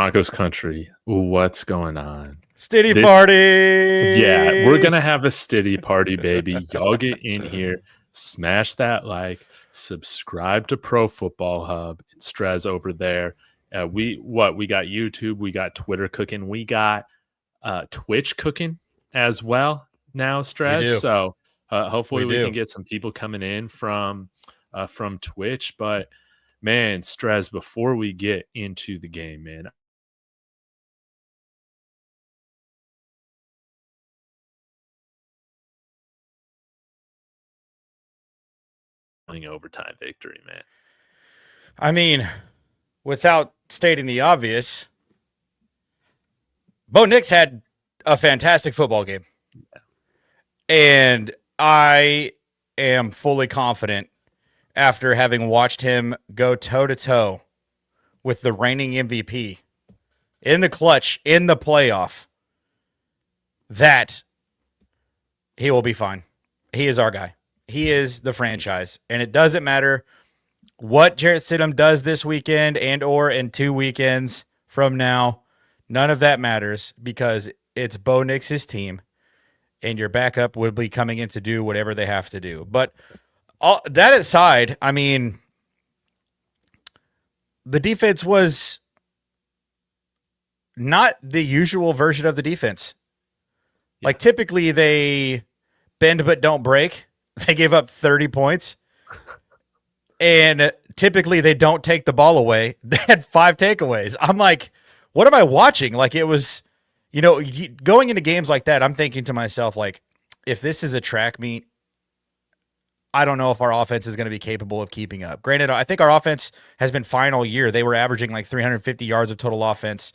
Broncos country, what's going on? Stiddy party! Yeah, we're going to have a stiddy party, baby. Y'all get in here, smash that like, subscribe to Pro Football Hub. It's Strez over there. We got YouTube, we got Twitter cooking, we got Twitch cooking as well now, Strez. So hopefully we can get some people coming in from Twitch. But man, Strez, before we get into the game, man, overtime victory, man. I mean, without stating the obvious, Bo Nix had a fantastic football game. Yeah. And I am fully confident after having watched him go toe-to-toe with the reigning MVP in the clutch, in the playoff, that he will be fine. He is our guy. He is the franchise. And it doesn't matter what Jarrett Stidham does this weekend and or in 2 weekends from now. None of that matters because it's Bo Nix's team, and your backup will be coming in to do whatever they have to do. But all that aside, I mean, the defense was not the usual version of the defense. Yeah. Like, typically they bend but don't break. They gave up 30 points. And typically they don't take the ball away. They had 5 takeaways. I'm like, what am I watching? Like, it was, going into games like that, I'm thinking to myself, like, if this is a track meet, I don't know if our offense is going to be capable of keeping up. Granted, I think our offense has been fine all year. They were averaging like 350 yards of total offense,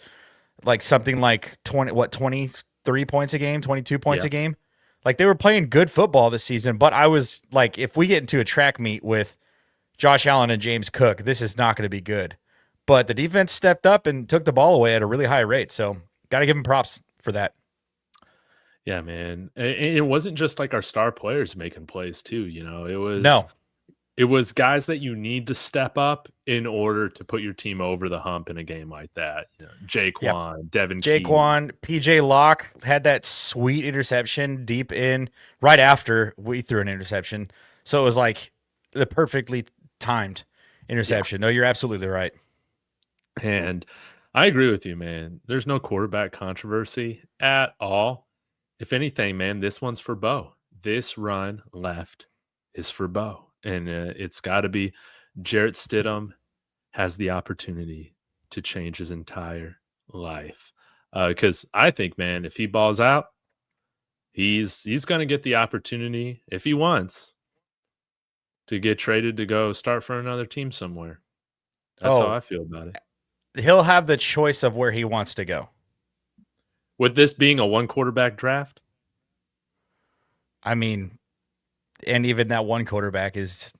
like something like 23 points a game, 22 points a game. Like, they were playing good football this season, but I was like, if we get into a track meet with Josh Allen and James Cook, this is not going to be good. But the defense stepped up and took the ball away at a really high rate, so got to give them props for that. Yeah, man. And it wasn't just like our star players making plays too, It was guys that you need to step up in order to put your team over the hump in a game like that. Jaquan, Devin Jaquan, PJ Locke had that sweet interception deep in right after we threw an interception. So it was like the perfectly timed interception. Yeah. No, you're absolutely right. And I agree with you, man. There's no quarterback controversy at all. If anything, man, this one's for Bo. This run left is for Bo. And it's got to be Jarrett Stidham has the opportunity to change his entire life. Because I think, man, if he balls out, he's going to get the opportunity, if he wants, to get traded to go start for another team somewhere. That's how I feel about it. He'll have the choice of where he wants to go. With this being a 1-quarterback draft? I mean, and even that 1 quarterback is,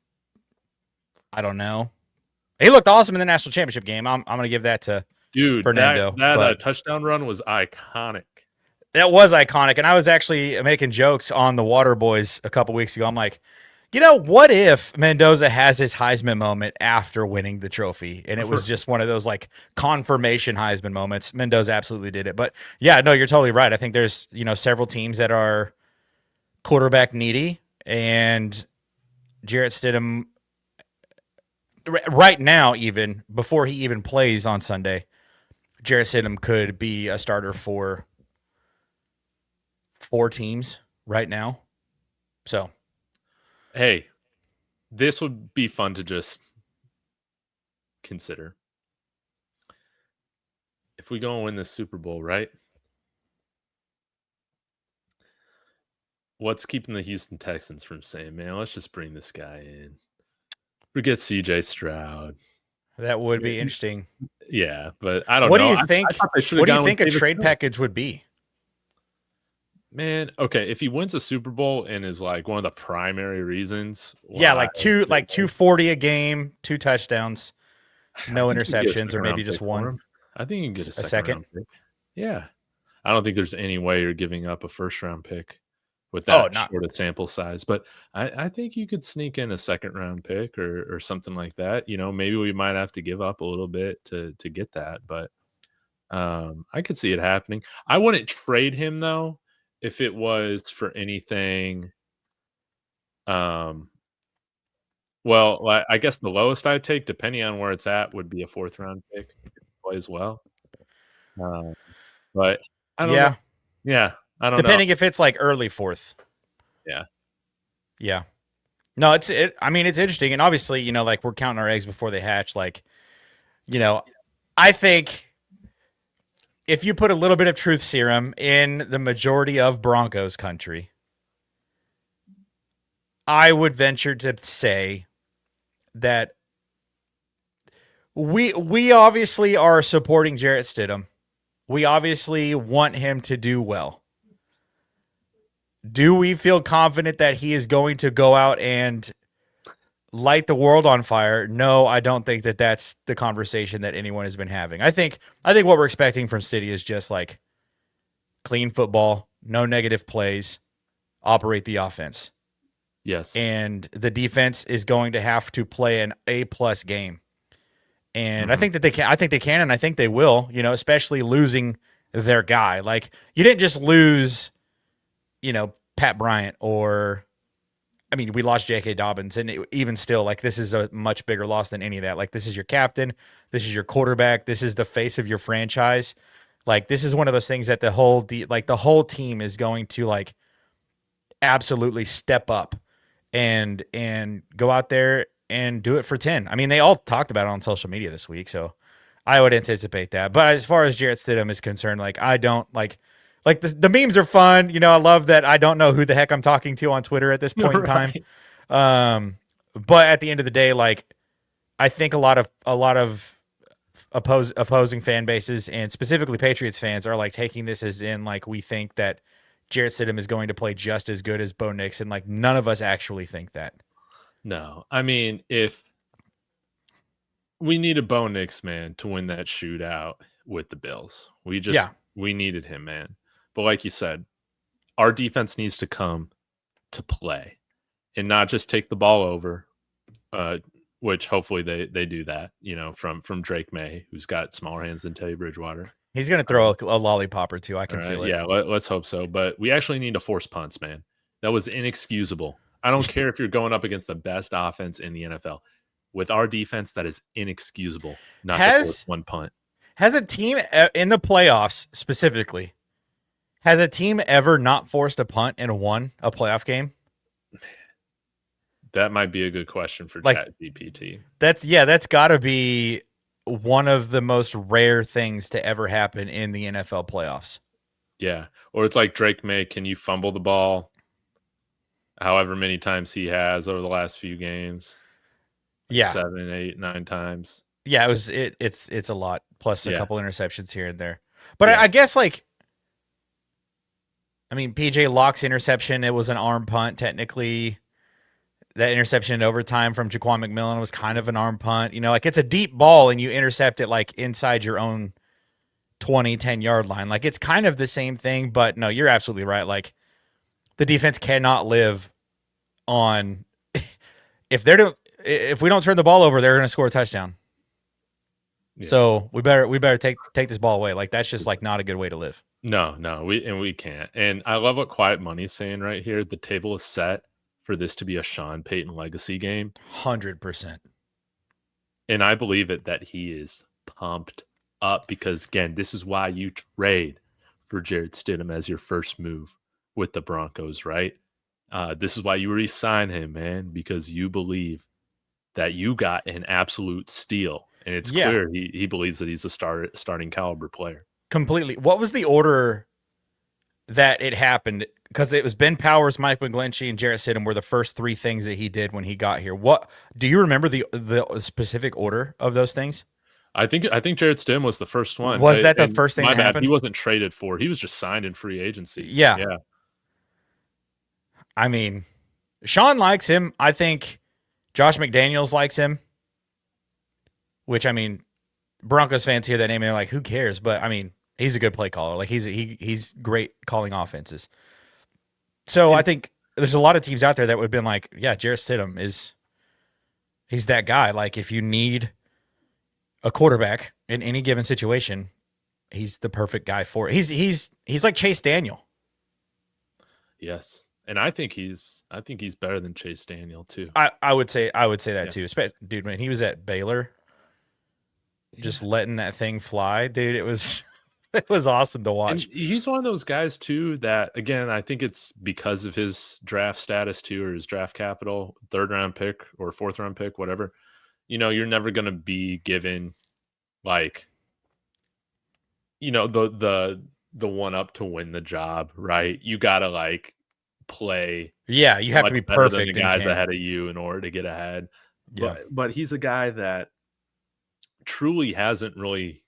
I don't know. He looked awesome in the national championship game. I'm going to give that to Fernando. That touchdown run was iconic. That was iconic. And I was actually making jokes on the Water Boys a couple weeks ago. I'm like, what if Mendoza has his Heisman moment after winning the trophy? And it was just one of those like confirmation Heisman moments. Mendoza absolutely did it. But yeah, no, you're totally right. I think there's, several teams that are quarterback needy, and Jarrett Stidham right now, even before he even plays on Sunday, Jarrett Stidham could be a starter for 4 teams right now. So, hey, this would be fun to just consider. If we go and win this Super Bowl, right? What's keeping the Houston Texans from saying, man, let's just bring this guy in? Forget CJ Stroud. That would be interesting. Yeah, but I don't know. What do you think? What do you think a trade package would be? Man, okay, if he wins a Super Bowl and is like one of the primary reasons, yeah, like 240 a game, 2 touchdowns, no interceptions, or maybe just 1. I think you can get a second round pick. Yeah, I don't think there's any way you're giving up a first-round pick with that sort of sample size. But I think you could sneak in a second-round pick or something like that. Maybe we might have to give up a little bit to get that. But I could see it happening. I wouldn't trade him though if it was for anything. Um, well, I guess the lowest I'd take, depending on where it's at, would be a 4th round pick if he plays well. Um, but I don't know. Yeah. Yeah, I don't know. Depending if it's like early 4th. Yeah. Yeah. No, I mean, it's interesting. And obviously, you know, like we're counting our eggs before they hatch. Like, you know, I think if you put a little bit of truth serum in the majority of Broncos country, I would venture to say that we obviously are supporting Jarrett Stidham. We obviously want him to do well. Do we feel confident that he is going to go out and light the world on fire? No, I don't think that that's the conversation that anyone has been having. I think what we're expecting from Stiddy is just like clean football, no negative plays, operate the offense. Yes. And the defense is going to have to play an A+ game. And I think that they can. I think they can, and I think they will. You know, especially losing their guy. Like you didn't just lose, you know, Pat Bryant or, I mean, we lost J.K. Dobbins, and even still, like this is a much bigger loss than any of that. Like this is your captain, this is your quarterback, this is the face of your franchise. Like this is one of those things that the whole team is going to like absolutely step up and go out there and do it for 10. I mean, they all talked about it on social media this week, so I would anticipate that. But as far as Jarrett Stidham is concerned, like I don't like the memes are fun. You know, I love that I don't know who the heck I'm talking to on Twitter at this point in time. But at the end of the day, like I think a lot of opposing fan bases and specifically Patriots fans are like taking this as in like we think that Jarrett Stidham is going to play just as good as Bo Nix, and like none of us actually think that. No, I mean, if we needed Bo Nix, man, to win that shootout with the Bills, we needed him, man. But like you said, our defense needs to come to play and not just take the ball over, which hopefully they do that, you know, from Drake May, who's got smaller hands than Teddy Bridgewater. He's going to throw a lollipop or two. I can feel it. Yeah, let's hope so. But we actually need to force punts, man. That was inexcusable. I don't care if you're going up against the best offense in the NFL. With our defense, that is inexcusable not to force one punt. Has a team in the playoffs specifically, has a team ever not forced a punt and won a playoff game? That might be a good question for ChatGPT. That's got to be one of the most rare things to ever happen in the NFL playoffs. Yeah. Or it's like Drake May, can you fumble the ball however many times he has over the last few games? Like 7, 8, 9 times. Yeah, it's a lot, plus a couple interceptions here and there. But I guess like, I mean, PJ Locke's interception, it was an arm punt technically. That interception in overtime from Jaquan McMillan was kind of an arm punt. You know, like it's a deep ball and you intercept it like inside your own 20, 10-yard line. Like it's kind of the same thing, but no, you're absolutely right. Like the defense cannot live on if we don't turn the ball over, they're going to score a touchdown. Yeah. So we better take this ball away. Like that's just like not a good way to live. No, we can't. And I love what Quiet Money's saying right here. The table is set for this to be a Sean Payton legacy game. 100%. And I believe it that he is pumped up because, again, this is why you trade for Jarrett Stidham as your first move with the Broncos, right? This is why you re-sign him, man, because you believe that you got an absolute steal. And it's clear he believes that he's a starting caliber player. Completely. What was the order that it happened? Because it was Ben Powers, Mike McGlinchey, and Jarrett Stidham were the first 3 things that he did when he got here. What do you remember the specific order of those things? I think Jarrett Stidham was the first one. Was that the first thing that happened? He wasn't traded for. He was just signed in free agency. Yeah. I mean, Sean likes him. I think Josh McDaniels likes him. Which, I mean, Broncos fans hear that name and they're like, who cares? But, I mean, he's a good play caller. Like, he's great calling offenses. So I think there's a lot of teams out there that would have been like, yeah, Jarrett Stidham he's that guy. Like if you need a quarterback in any given situation, he's the perfect guy for it. He's like Chase Daniel. Yes. And I think he's better than Chase Daniel too. I would say that too. Dude, when he was at Baylor, just letting that thing fly, dude, it was it was awesome to watch. And he's one of those guys too that, again, I think it's because of his draft status too, or his draft capital, 3rd round pick or 4th round pick, whatever. You're never going to be given like, the one up to win the job, right? You got to like play. Yeah, you have to be perfect than the guys ahead of you in order to get ahead. Yeah. But he's a guy that truly hasn't really,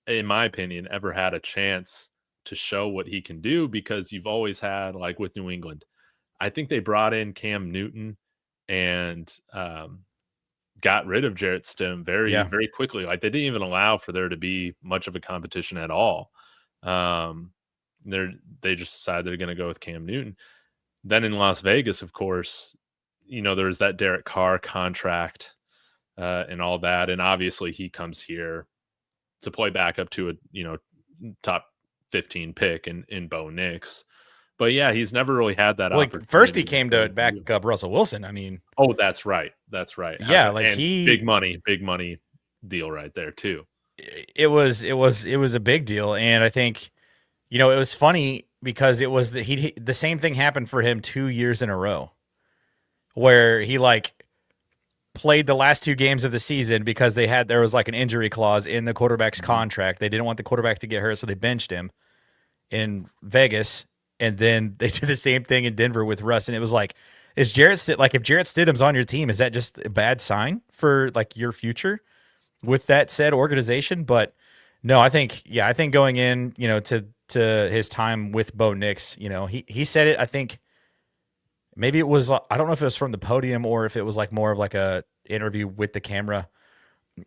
in my opinion, ever had a chance to show what he can do, because you've always had, like with New England, I think they brought in Cam Newton and got rid of Jarrett Stidham very, very quickly. Like they didn't even allow for there to be much of a competition at all. They just decided they're going to go with Cam Newton. Then in Las Vegas, of course, there was that Derek Carr contract and all that. And obviously he comes here to play back up to a, top 15 pick in Bo Nix. But yeah, he's never really had that opportunity. First he came to back up Russell Wilson. I mean, oh, that's right. Yeah, like big money deal right there too. It was a big deal, and I think, it was funny because it was the same thing happened for him 2 years in a row, where he like played the last 2 games of the season because there was like an injury clause in the quarterback's contract. They didn't want the quarterback to get hurt, so they benched him in Vegas. And then they did the same thing in Denver with Russ. And it was like, if Jarrett Stidham's on your team, is that just a bad sign for like your future with that said organization? But no, I think going in, to his time with Bo Nix, he said it, I think maybe it was, I don't know if it was from the podium or if it was like more of like a interview with the camera.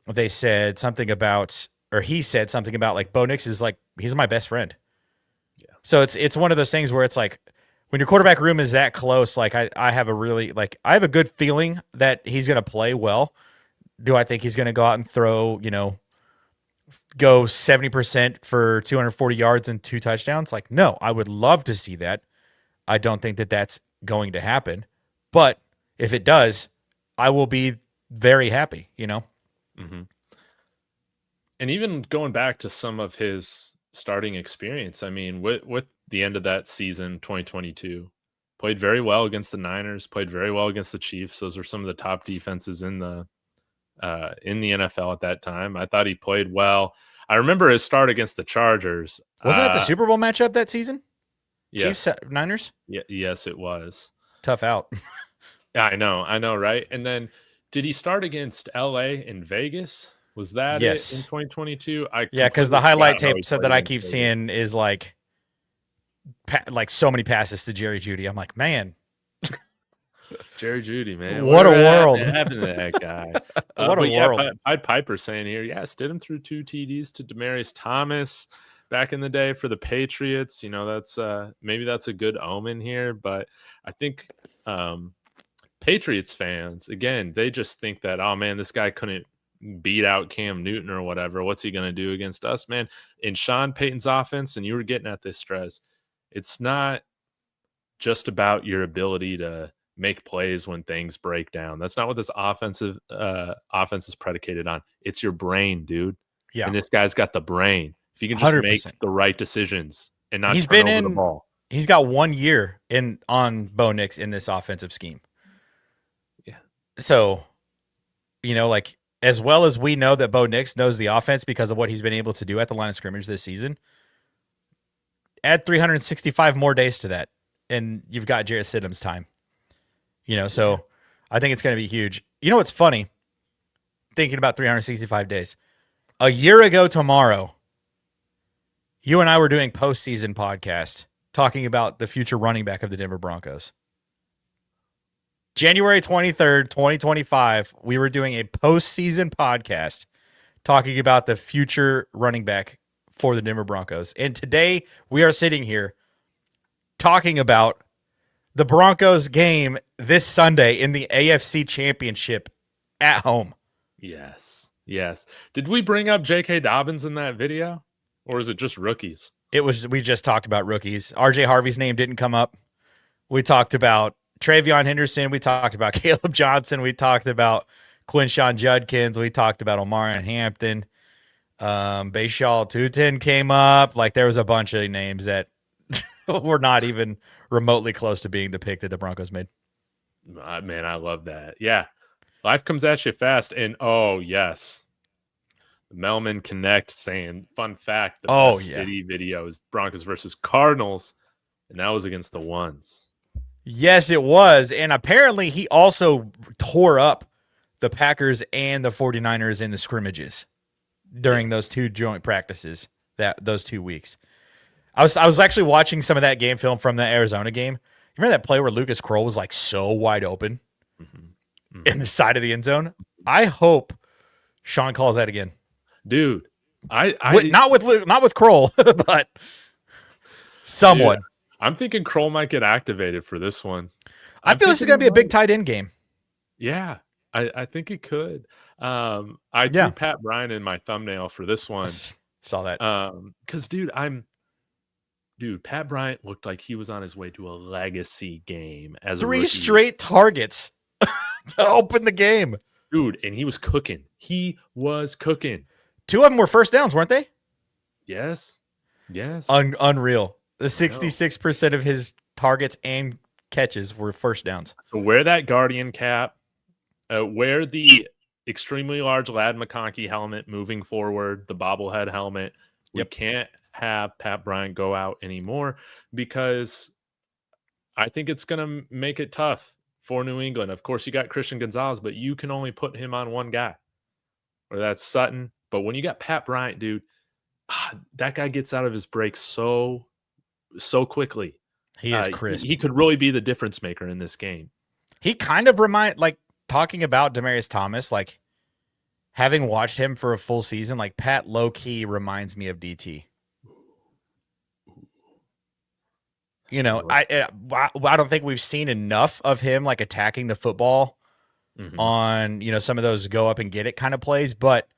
They said something about, or he said something about like Bo Nix is like, he's my best friend. So it's one of those things where it's like when your quarterback room is that close, like I have a good feeling that he's going to play well. Do I think he's going to go out and throw, go 70% for 240 yards and 2 touchdowns? Like, no, I would love to see that. I don't think that that's going to happen. But if it does, I will be very happy, Mm-hmm. And even going back to some of his starting experience, I mean, with the end of that season, 2022, played very well against the Niners, played very well against the Chiefs. Those were some of the top defenses in the NFL at that time. I thought he played well. I remember his start against the Chargers. Wasn't that the Super Bowl matchup that season? Yes. Chiefs, Niners? Yeah, yes, it was. Tough out. I know, right? And then did he start against LA in Vegas? Was that yes. it in 2022? Yeah, because the highlight tape said that I keep seeing is like so many passes to Jerry Jeudy. I'm like, man. Jerry Jeudy, man. What a world. What happened to that guy? What a world. Pied Piper saying here, yes, did him through 2 TDs to Demaryius Thomas back in the day for the Patriots. That's maybe that's a good omen here. But I think Patriots fans, again, they just think that, oh, man, this guy couldn't beat out Cam Newton or whatever. What's he going to do against us, man? In Sean Payton's offense, and you were getting at this, Stress, it's not just about your ability to make plays when things break down. That's not what this offense is predicated on. It's your brain, dude. Yeah. And this guy's got the brain. If you can just 100%. make the right decisions and not He's turn over the ball. He's got 1 year on Bo Nix in this offensive scheme. Yeah. So, like, as well as we know that Bo Nix knows the offense because of what he's been able to do at the line of scrimmage this season, add 365 more days to that, and you've got Jarrett Stidham's time. So I think it's going to be huge. What's funny? Thinking about 365 days. A year ago tomorrow, you and I were doing postseason podcast talking about the future running back of the Denver Broncos. January 23rd, 2025, we were doing a postseason podcast talking about the future running back for the Denver Broncos. And today we are sitting here talking about the Broncos game this Sunday in the AFC Championship at home. Yes. Did we bring up J.K. Dobbins in that video? Or is it just rookies? We just talked about rookies. RJ Harvey's name didn't come up. We talked about Travion Henderson. We talked about Caleb Johnson. We talked about Quinshawn Judkins. We talked about Omarion Hampton. Bayshaw Tutin came up. Like, there was a bunch of names that were not even remotely close to being the pick that the Broncos made. Man, I love that. Yeah. Life comes at you fast. And, oh, yes. Melman Connect saying, fun fact, the best Stiddy video is Broncos versus Cardinals, and that was against the Ones. Yes, it was. And apparently he also tore up the Packers and the 49ers in the scrimmages during those two joint practices, those 2 weeks. I was actually watching some of that game film from the Arizona game. You remember that play where Lucas Kroll was like so wide open in the side of the end zone? I hope Sean calls that again. Dude, not with Kroll, but someone. Dude, I'm thinking Kroll might get activated for this one. I feel this is going to be a big tight end game. Yeah, I think it could. I threw Pat Bryant in my thumbnail for this one. Saw that. Because, dude, Pat Bryant looked like he was on his way to a legacy game as 3 straight targets to open the game. Dude, and he was cooking. 2 of them were first downs, weren't they? Yes. Unreal. The 66% of his targets and catches were first downs. So wear that Guardian cap. Wear the extremely large Ladd McConkey helmet moving forward, the bobblehead helmet. We can't have Pat Bryant go out anymore because I think it's going to make it tough for New England. Of course, you got Christian Gonzalez, but you can only put him on one guy, or that's Sutton. But when you got Pat Bryant, dude, that guy gets out of his break so quickly. He is crisp. He could really be the difference maker in this game. He kind of talking about Demaryius Thomas, like having watched him for a full season, like Pat low-key reminds me of DT. You know, I don't think we've seen enough of him like attacking the football on, some of those go up and get it kind of plays. But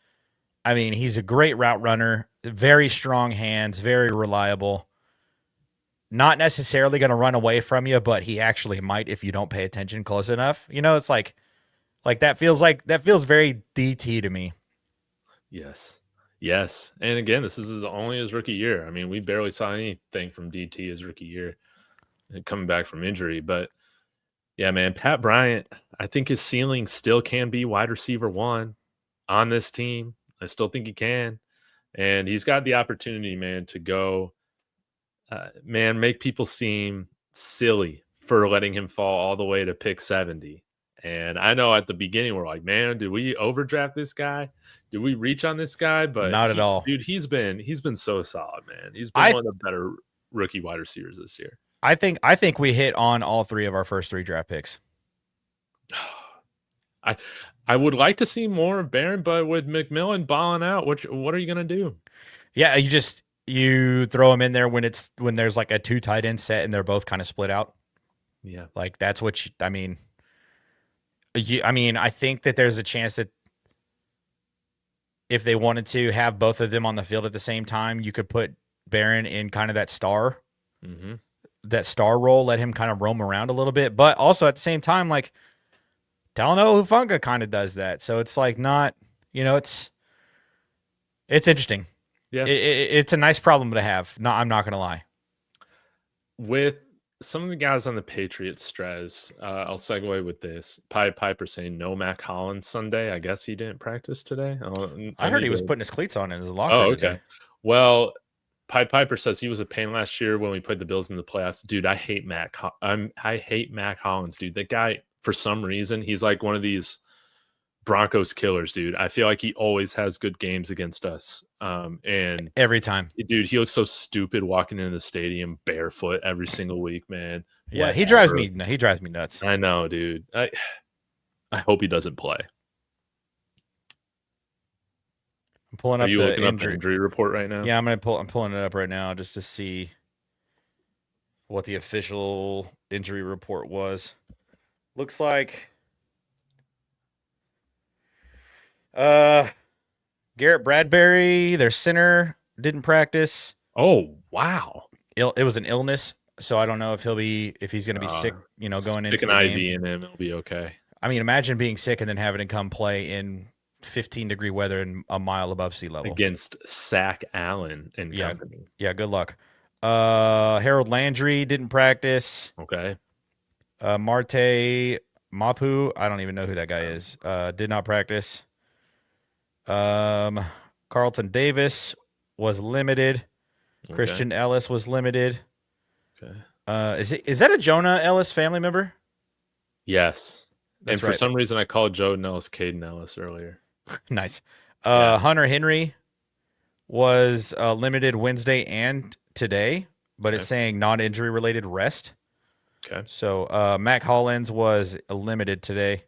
I mean, he's a great route runner, very strong hands, very reliable. Not necessarily going to run away from you, but he actually might if you don't pay attention close enough. It's like that feels very DT to me. Yes. And again, this is only his rookie year. I mean, we barely saw anything from DT his rookie year coming back from injury. But yeah, man, Pat Bryant, I think his ceiling still can be wide receiver 1 on this team. I still think he can. And he's got the opportunity, man, to go, make people seem silly for letting him fall all the way to pick 70. And I know at the beginning we're like, man, did we overdraft this guy? Did we reach on this guy? But not at all. Dude, he's been so solid, man. He's been one of the better rookie wide receivers this year. I think we hit on all 3 of our first 3 draft picks. I would like to see more of Barron, but with McMillan balling out, what are you gonna do? Yeah, you throw him in there when there's like a 2 tight end set and they're both kind of split out. Yeah, like that's what I mean, I think that there's a chance that if they wanted to have both of them on the field at the same time, you could put Barron in kind of that star role, let him kind of roam around a little bit. But also at the same time, like Talanoa Hufanga kind of does that. So it's like not, it's interesting. Yeah. It's a nice problem to have. No, I'm not going to lie. With some of the guys on the Patriots stress, I'll segue with this. Pied Piper saying no Mac Hollins Sunday. I guess he didn't practice today. I heard he was putting his cleats on in his locker. Oh, okay. Today. Well, Pied Piper says he was a pain last year when we played the Bills in the playoffs. Dude, I hate Mac Hollins, dude. That guy, for some reason, he's like one of these Broncos killers, dude. I feel like he always has good games against us. And every time, dude, he looks so stupid walking into the stadium barefoot every single week, man. Yeah, whatever. He drives me nuts. I know, dude. I hope he doesn't play. I'm pulling up the injury report right now. Yeah, I'm pulling it up right now just to see what the official injury report was. Looks like Garrett Bradbury, their center, didn't practice. Oh, wow. It was an illness, so I don't know if he's going to be sick, going into Stick an the IV game. in him, it'll be okay. I mean, imagine being sick and then having to come play in 15-degree weather and a mile above sea level Against Sack Allen and company. Yeah, good luck. Harold Landry didn't practice. Okay. Marte Mapu, I don't even know who that guy is. Did not practice. Carlton Davis was limited. Okay. Christian Ellis was limited. Okay. Is that a Jonah Ellis family member? Yes. That's and for right. some reason, I called Joe Ellis Caden Ellis earlier. Nice. Yeah. Hunter Henry was limited Wednesday and today, but it's saying non-injury related rest. Okay. So Mac Hollins was limited today.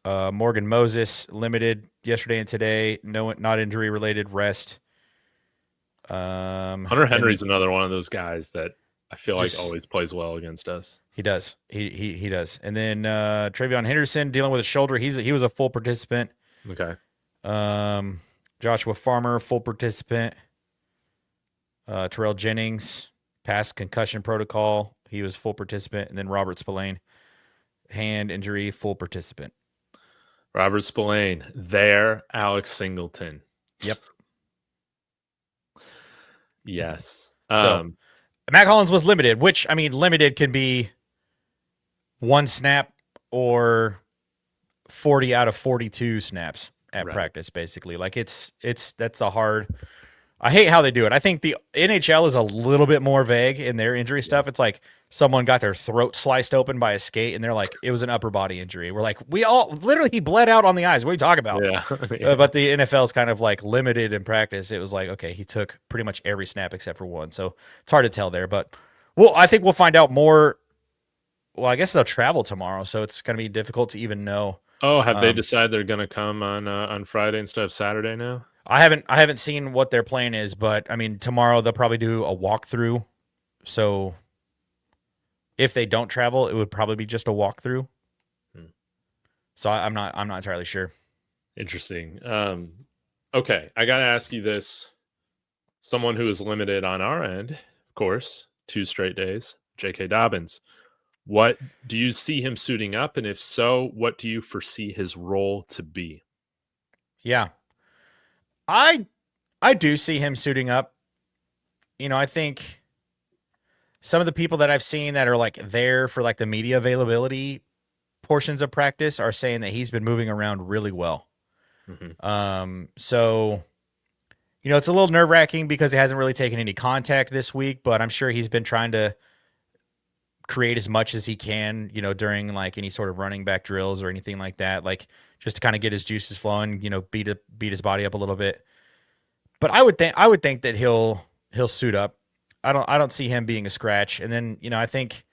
Morgan Moses limited yesterday and today. No, not injury related rest. Hunter Henry's another one of those guys that I feel like always plays well against us. He does. He does. And then Travion Henderson dealing with a shoulder. He was a full participant. Okay. Joshua Farmer, full participant. Terrell Jennings, past concussion protocol. He was full participant. And then Robert Spillane, hand injury, full participant. Robert Spillane, there. Alex Singleton. Yep. Yes. So Mac Hollins was limited, which, I mean, limited can be one snap or 40 out of 42 snaps at practice, basically. Like that's the hard. I hate how they do it. I think the NHL is a little bit more vague in their injury stuff. It's like someone got their throat sliced open by a skate and they're like, it was an upper body injury. We're like, he bled out on the ice. What are you talking about? Yeah. But the NFL is kind of like limited in practice. It was like, okay, he took pretty much every snap except for one. So it's hard to tell there, but I think we'll find out more. Well, I guess they'll travel tomorrow, so it's going to be difficult to even know. Oh, have they decided they're going to come on Friday instead of Saturday now? I haven't seen what their plan is, but I mean, tomorrow they'll probably do a walkthrough. So if they don't travel, it would probably be just a walkthrough. So I'm not entirely sure. Interesting. Okay, I got to ask you this. Someone who is limited on our end, of course, 2 straight days, J.K. Dobbins. What do you see him suiting up? And if so, what do you foresee his role to be? Yeah. I do see him suiting up. I think some of the people that I've seen that are like there for like the media availability portions of practice are saying that he's been moving around really well. Mm-hmm. So, it's a little nerve-wracking because he hasn't really taken any contact this week, but I'm sure he's been trying to create as much as he can, during like any sort of running back drills or anything like that, like just to kind of get his juices flowing, beat his body up a little bit. But I would think that he'll suit up. I don't see him being a scratch. And then, I think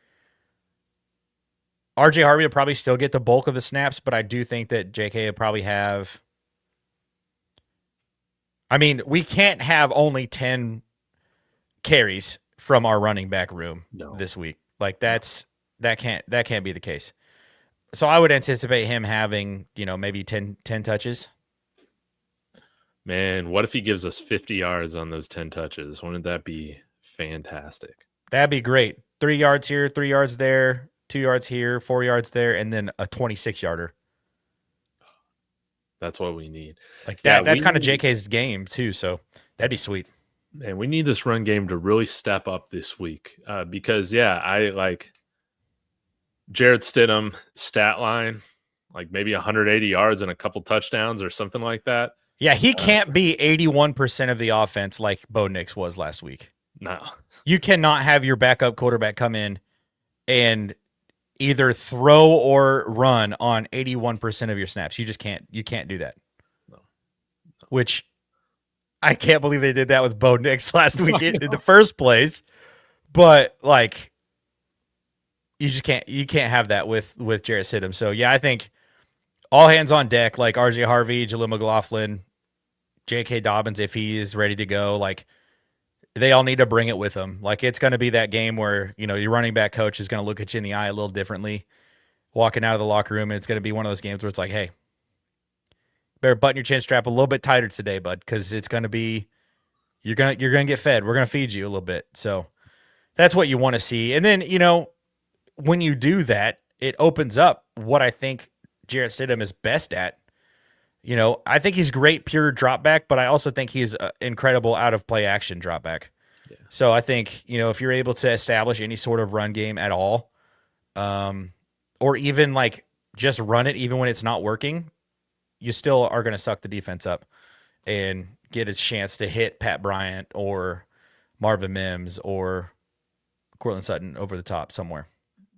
RJ Harvey will probably still get the bulk of the snaps, but I do think that JK will probably have. I mean, we can't have only 10 carries from our running back room this week. Like that can't be the case. So I would anticipate him having, maybe 10 touches. Man, what if he gives us 50 yards on those 10 touches? Wouldn't that be fantastic? That'd be great. 3 yards here, 3 yards there, 2 yards here, 4 yards there, and then a 26-yarder. That's what we need. Like that. That's kind of JK's game too. So that'd be sweet. And we need this run game to really step up this week because, I like Jared Stidham stat line, like maybe 180 yards and a couple touchdowns or something like that. Yeah, he can't be 81% of the offense like Bo Nix was last week. No. You cannot have your backup quarterback come in and either throw or run on 81% of your snaps. You just can't. You can't do that. No. Which I can't believe they did that with Bo Nix last week in the first place. But like, you just can't. You can't have that with Jarrett Stidham. So yeah, I think all hands on deck. Like RJ Harvey, Jaleel McLaughlin, J.K. Dobbins, if he is ready to go, like they all need to bring it with them. Like it's going to be that game where your running back coach is going to look at you in the eye a little differently, walking out of the locker room, and it's going to be one of those games where it's like, hey, better button your chin strap a little bit tighter today, bud, because it's going to be You're gonna get fed. We're gonna feed you a little bit. So that's what you want to see. And then, when you do that, it opens up what I think Jarrett Stidham is best at. I think he's great pure drop back, but I also think he's incredible out of play action drop back. Yeah. So I think, if you're able to establish any sort of run game at all, or even like just run it even when it's not working, you still are going to suck the defense up and get a chance to hit Pat Bryant or Marvin Mims or Cortland Sutton over the top somewhere.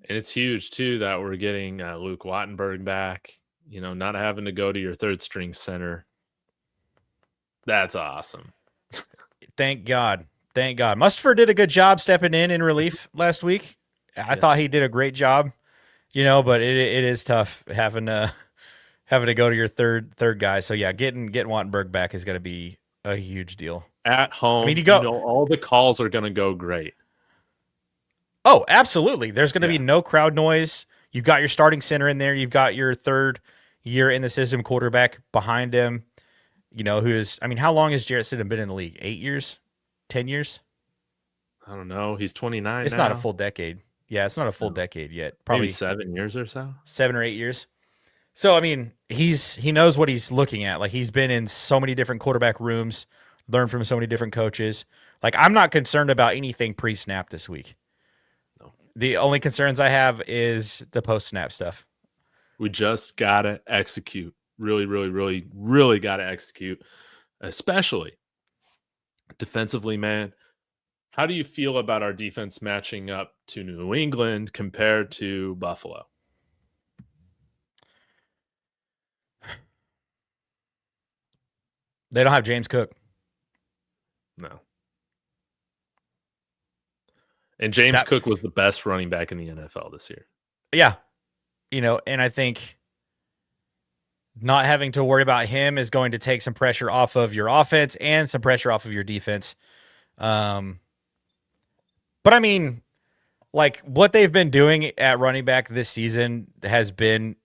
And it's huge, too, that we're getting Luke Wattenberg back, not having to go to your third string center. That's awesome. Thank God. Thank God. Mustipher did a good job stepping in relief last week. I thought he did a great job, but it is tough having to go to your third guy. So, yeah, getting Wattenberg back is going to be a huge deal. At home, all the calls are going to go great. Oh, absolutely. There's going to be no crowd noise. You've got your starting center in there. You've got your third year in the system quarterback behind him, how long has Jarrett Stidham been in the league? 8 years? 10 years? I don't know. He's 29 It's now. not a full decade. Yeah, it's not a full decade yet. Probably maybe 7 years or so. 7 or 8 years. So, he knows what he's looking at. Like, he's been in so many different quarterback rooms, learned from so many different coaches. Like, I'm not concerned about anything pre-snap this week. The only concerns I have is the post-snap stuff. We just got to execute. Really, really, really, really got to execute. Especially defensively, man. How do you feel about our defense matching up to New England compared to Buffalo? They don't have James Cook. No. And James Cook was the best running back in the NFL this year. Yeah. And I think not having to worry about him is going to take some pressure off of your offense and some pressure off of your defense. But like what they've been doing at running back this season has been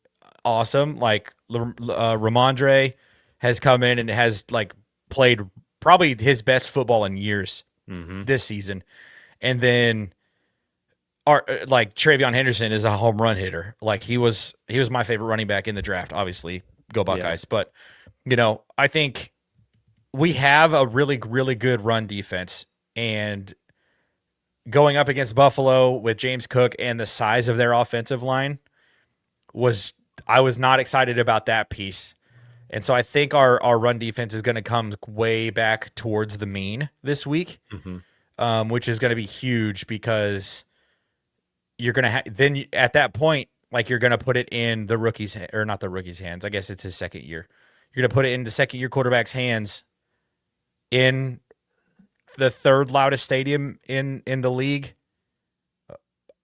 awesome. Like Ramondre has come in and has like played probably his best football in years this season. And then Travion Henderson is a home run hitter. Like he was my favorite running back in the draft, obviously. Go Buckeyes. Yeah. But, I think we have a really, really good run defense. And going up against Buffalo with James Cook and the size of their offensive line I was not excited about that piece. And so I think our run defense is going to come way back towards the mean this week. Which is going to be huge because you're going to then at that point, like you're going to put it in the rookie's or not the rookie's hands. I guess it's his second year. You're going to put it in the second year quarterback's hands in the third loudest stadium in the league.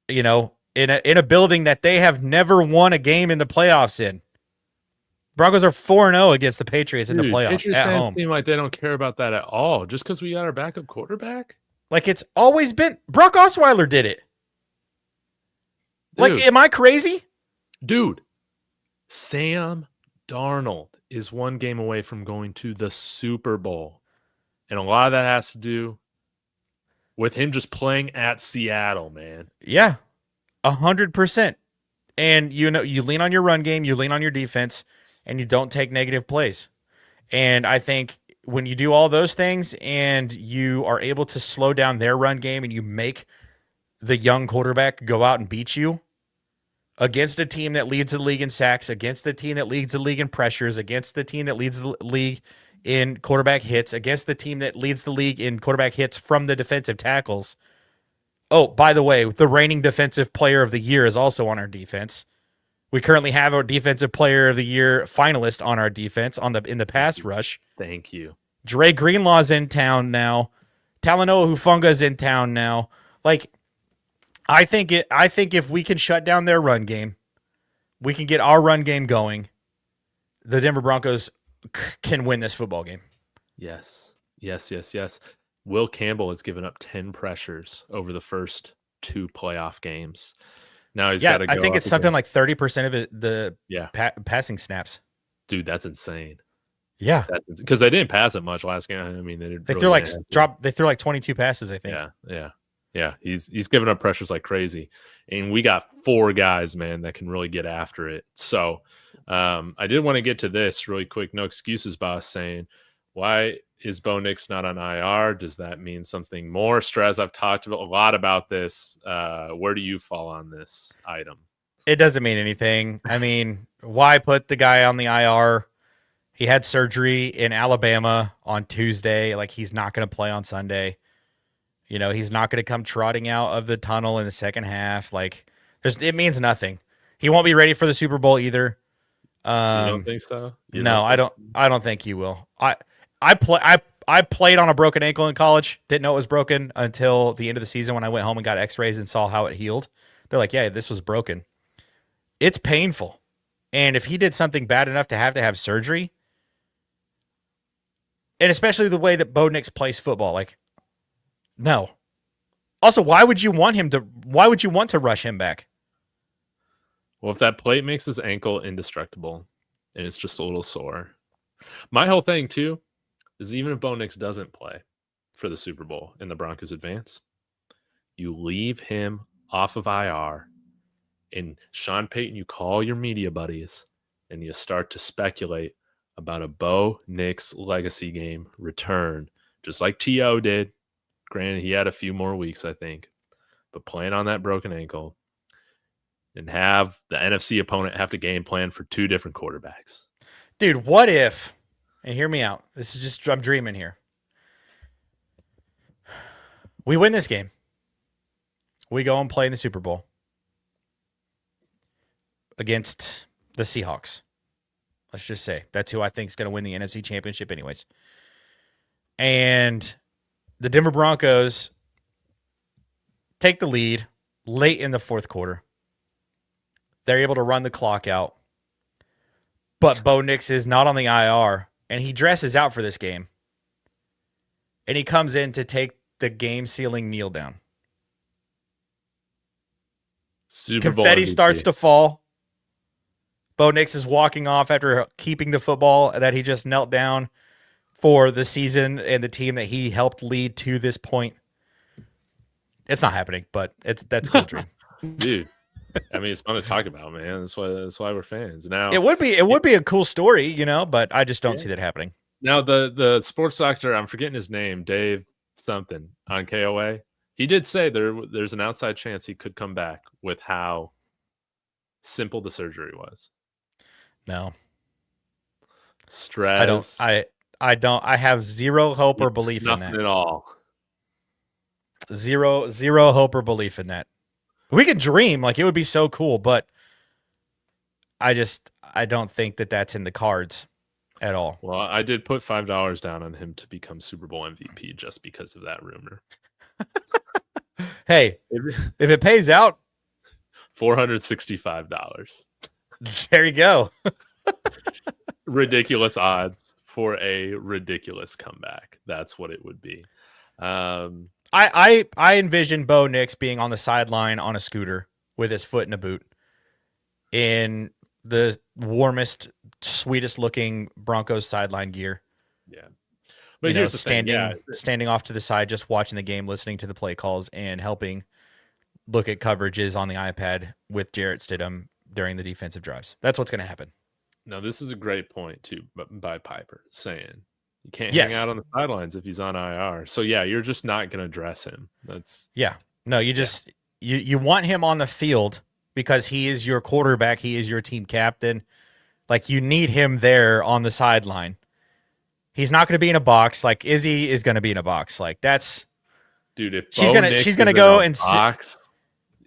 In a building that they have never won a game in the playoffs in. Broncos are 4-0 against the Patriots in the playoffs Patriots at home. Seem like they don't care about that at all. Just because we got our backup quarterback. Like it's always been. Brock Osweiler did it. Dude, like, am I crazy? Dude, Sam Darnold is one game away from going to the Super Bowl. And a lot of that has to do with him just playing at Seattle, man. Yeah, 100%. And, you lean on your run game, you lean on your defense, and you don't take negative plays. And I think when you do all those things and you are able to slow down their run game and you make the young quarterback go out and beat you against a team that leads the league in sacks, against the team that leads the league in pressures, against the team that leads the league in quarterback hits, against the team that leads the league in quarterback hits from the defensive tackles. Oh, by the way, the reigning defensive player of the year is also on our defense. We currently have our defensive player of the year finalist on our defense in the pass rush. Thank you. Dre Greenlaw's in town now. Talanoa Hufunga's in town now. Like, I think if we can shut down their run game, we can get our run game going. The Denver Broncos can win this football game. Yes. Will Campbell has given up 10 pressures over the first 2 playoff games. Now he's got to go. I think it's something like 30% of it, passing snaps. Dude, that's insane. Yeah. Because they didn't pass it much last game. I mean, they They really threw like didn't have to. They threw like 22 passes, I think. Yeah. He's giving up pressures like crazy, and we got 4 guys, man, that can really get after it. So, I did want to get to this really quick. No excuses, boss. Saying, why is Bo Nix not on IR? Does that mean something more? Strez, I've talked a lot about this. Where do you fall on this item? It doesn't mean anything. I mean, why put the guy on the IR? He had surgery in Alabama on Tuesday. Like, he's not going to play on Sunday. You know, he's not going to come trotting out of the tunnel in the second half. Like, it means nothing. He won't be ready for the Super Bowl either. You don't think so? I don't think he will. I played on a broken ankle in college. Didn't know it was broken until the end of the season when I went home and got X-rays and saw how it healed. They're like, yeah, this was broken. It's painful. And if he did something bad enough to have surgery, and especially the way that Bo Nix plays football, like, no. Also, why would you want to rush him back? Well, if that plate makes his ankle indestructible and it's just a little sore. My whole thing, too, is even if Bo Nix doesn't play for the Super Bowl and the Broncos advance, you leave him off of IR, and Sean Payton, you call your media buddies, and you start to speculate about a Bo Nix legacy game return, just like T.O. did. Granted, he had a few more weeks, I think, but playing on that broken ankle and have the NFC opponent have to game plan for 2 different quarterbacks. Dude, what if, and hear me out, this is just, I'm dreaming here. We win this game. We go and play in the Super Bowl against the Seahawks. Let's just say that's who I think is going to win the NFC Championship anyways. And the Denver Broncos take the lead late in the fourth quarter. They're able to run the clock out. But Bo Nix is not on the IR, and he dresses out for this game. And he comes in to take the game-sealing kneel down. Super Bowl Confetti MVP. starts to fall. Bo Nix is walking off after keeping the football that he just knelt down for the season and the team that he helped lead to this point. It's not happening, but that's a cool dream. Dude, I mean, it's fun to talk about, man. That's why we're fans. Now it would be a cool story, you know, but I just don't see that happening. Now the sports doctor, I'm forgetting his name, Dave something on KOA. He did say there's an outside chance he could come back with how simple the surgery was. No. Stress. I have zero hope or belief in that. Nothing at all. Zero hope or belief in that. We could dream, like, it would be so cool, but I don't think that that's in the cards at all. Well, I did put $5 down on him to become Super Bowl MVP just because of that rumor. Hey, if it pays out, $465. There you go. Ridiculous odds for a ridiculous comeback. That's what it would be. I envision Bo Nix being on the sideline on a scooter with his foot in a boot in the warmest, sweetest looking Broncos sideline gear. Yeah. But here's the standing off to the side, just watching the game, listening to the play calls, and helping look at coverages on the iPad with Jarrett Stidham during the defensive drives. That's what's going to happen. Now, this is a great point, too, by Piper, saying you can't hang out on the sidelines if he's on IR. So, yeah, you're just not going to dress him. No, you want him on the field because he is your quarterback. He is your team captain. Like, you need him there on the sideline. He's not going to be in a box. Like, Izzy is going to be in a box. Like, that's... Dude, if she's gonna go and box,